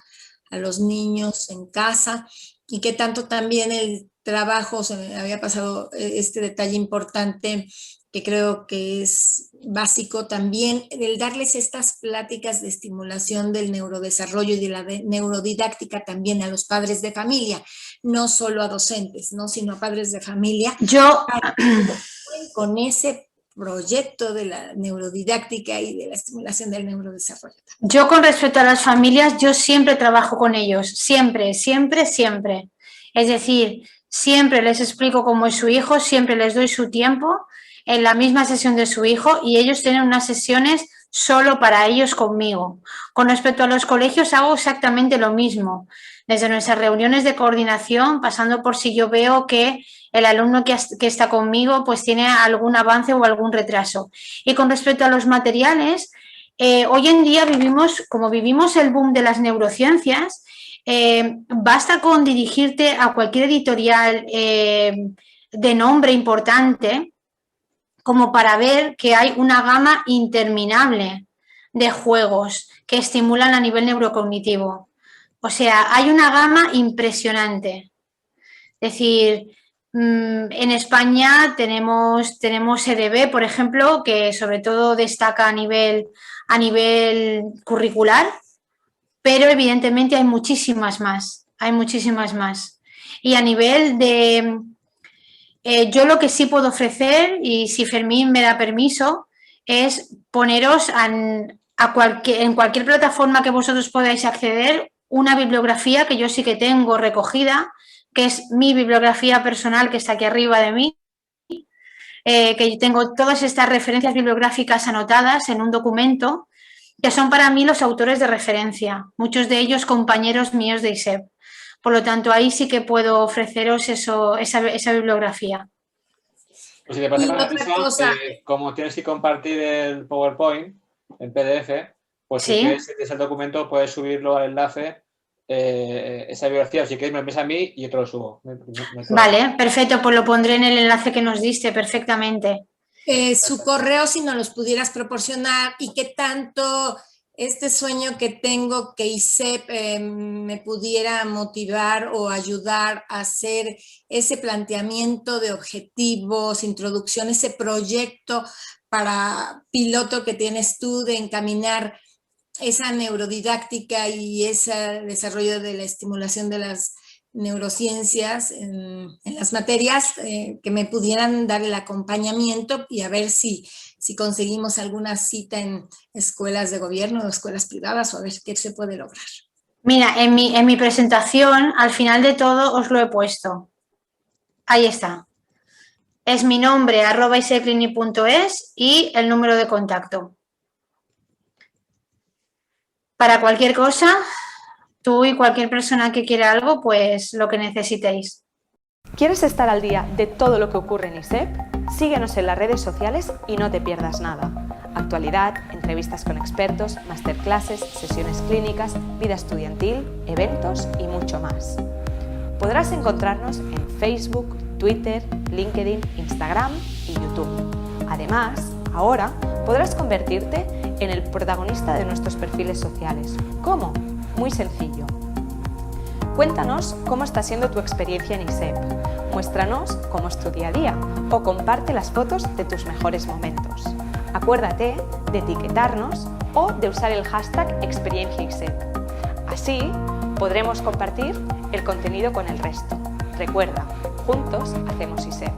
a los niños en casa y que tanto también el trabajo, se me había pasado este detalle importante que creo que es básico también, el darles estas pláticas de estimulación del neurodesarrollo y de la neurodidáctica también a los padres de familia, no solo a docentes, ¿no? Sino a padres de familia. Yo, con ese proyecto de la neurodidáctica y de la estimulación del neurodesarrollo. Yo con respecto a las familias, yo siempre trabajo con ellos, siempre, siempre, siempre. Es decir, siempre les explico cómo es su hijo, siempre les doy su tiempo en la misma sesión de su hijo y ellos tienen unas sesiones solo para ellos conmigo. Con respecto a los colegios hago exactamente lo mismo. Desde nuestras reuniones de coordinación, pasando por si yo veo que el alumno que está conmigo pues tiene algún avance o algún retraso. Y con respecto a los materiales, hoy en día como vivimos el boom de las neurociencias, basta con dirigirte a cualquier editorial de nombre importante como para ver que hay una gama interminable de juegos que estimulan a nivel neurocognitivo. O sea, hay una gama impresionante. Es decir, en España tenemos EDB, por ejemplo, que sobre todo destaca a nivel curricular, pero evidentemente hay muchísimas más. Y a nivel de... yo lo que sí puedo ofrecer, y si Fermín me da permiso, es poneros en cualquier plataforma que vosotros podáis acceder una bibliografía que yo sí que tengo recogida, que es mi bibliografía personal que está aquí arriba de mí, que tengo todas estas referencias bibliográficas anotadas en un documento, que son para mí los autores de referencia, muchos de ellos compañeros míos de ISEP. Por lo tanto, ahí sí que puedo ofreceros esa bibliografía. Pues si te parece, Marisa, como tienes que compartir el PowerPoint en PDF, pues ¿sí? Si quieres ese documento puedes subirlo al enlace, esa bibliografía, o si quieres me envías a mí y yo te lo subo. Vale, perfecto, pues lo pondré en el enlace que nos diste perfectamente. Su correo, si nos los pudieras proporcionar, y qué tanto este sueño que tengo que ISEP me pudiera motivar o ayudar a hacer ese planteamiento de objetivos, introducción, ese proyecto para piloto que tienes tú de encaminar esa neurodidáctica y ese desarrollo de la estimulación de las neurociencias en las materias, que me pudieran dar el acompañamiento y a ver si conseguimos alguna cita en escuelas de gobierno o escuelas privadas, o a ver qué se puede lograr. Mira, en mi presentación, al final de todo, os lo he puesto. Ahí está. Es mi nombre, @iseclinic.es, y el número de contacto. Para cualquier cosa, tú y cualquier persona que quiera algo, pues lo que necesitéis. ¿Quieres estar al día de todo lo que ocurre en ISEP? Síguenos en las redes sociales y no te pierdas nada. Actualidad, entrevistas con expertos, masterclasses, sesiones clínicas, vida estudiantil, eventos y mucho más. Podrás encontrarnos en Facebook, Twitter, LinkedIn, Instagram y YouTube. Además, ahora podrás convertirte en el protagonista de nuestros perfiles sociales. ¿Cómo? Muy sencillo. Cuéntanos cómo está siendo tu experiencia en ISEP, muéstranos cómo es tu día a día o comparte las fotos de tus mejores momentos. Acuérdate de etiquetarnos o de usar el hashtag #experienciaISEP. Así podremos compartir el contenido con el resto. Recuerda, juntos hacemos ISEP.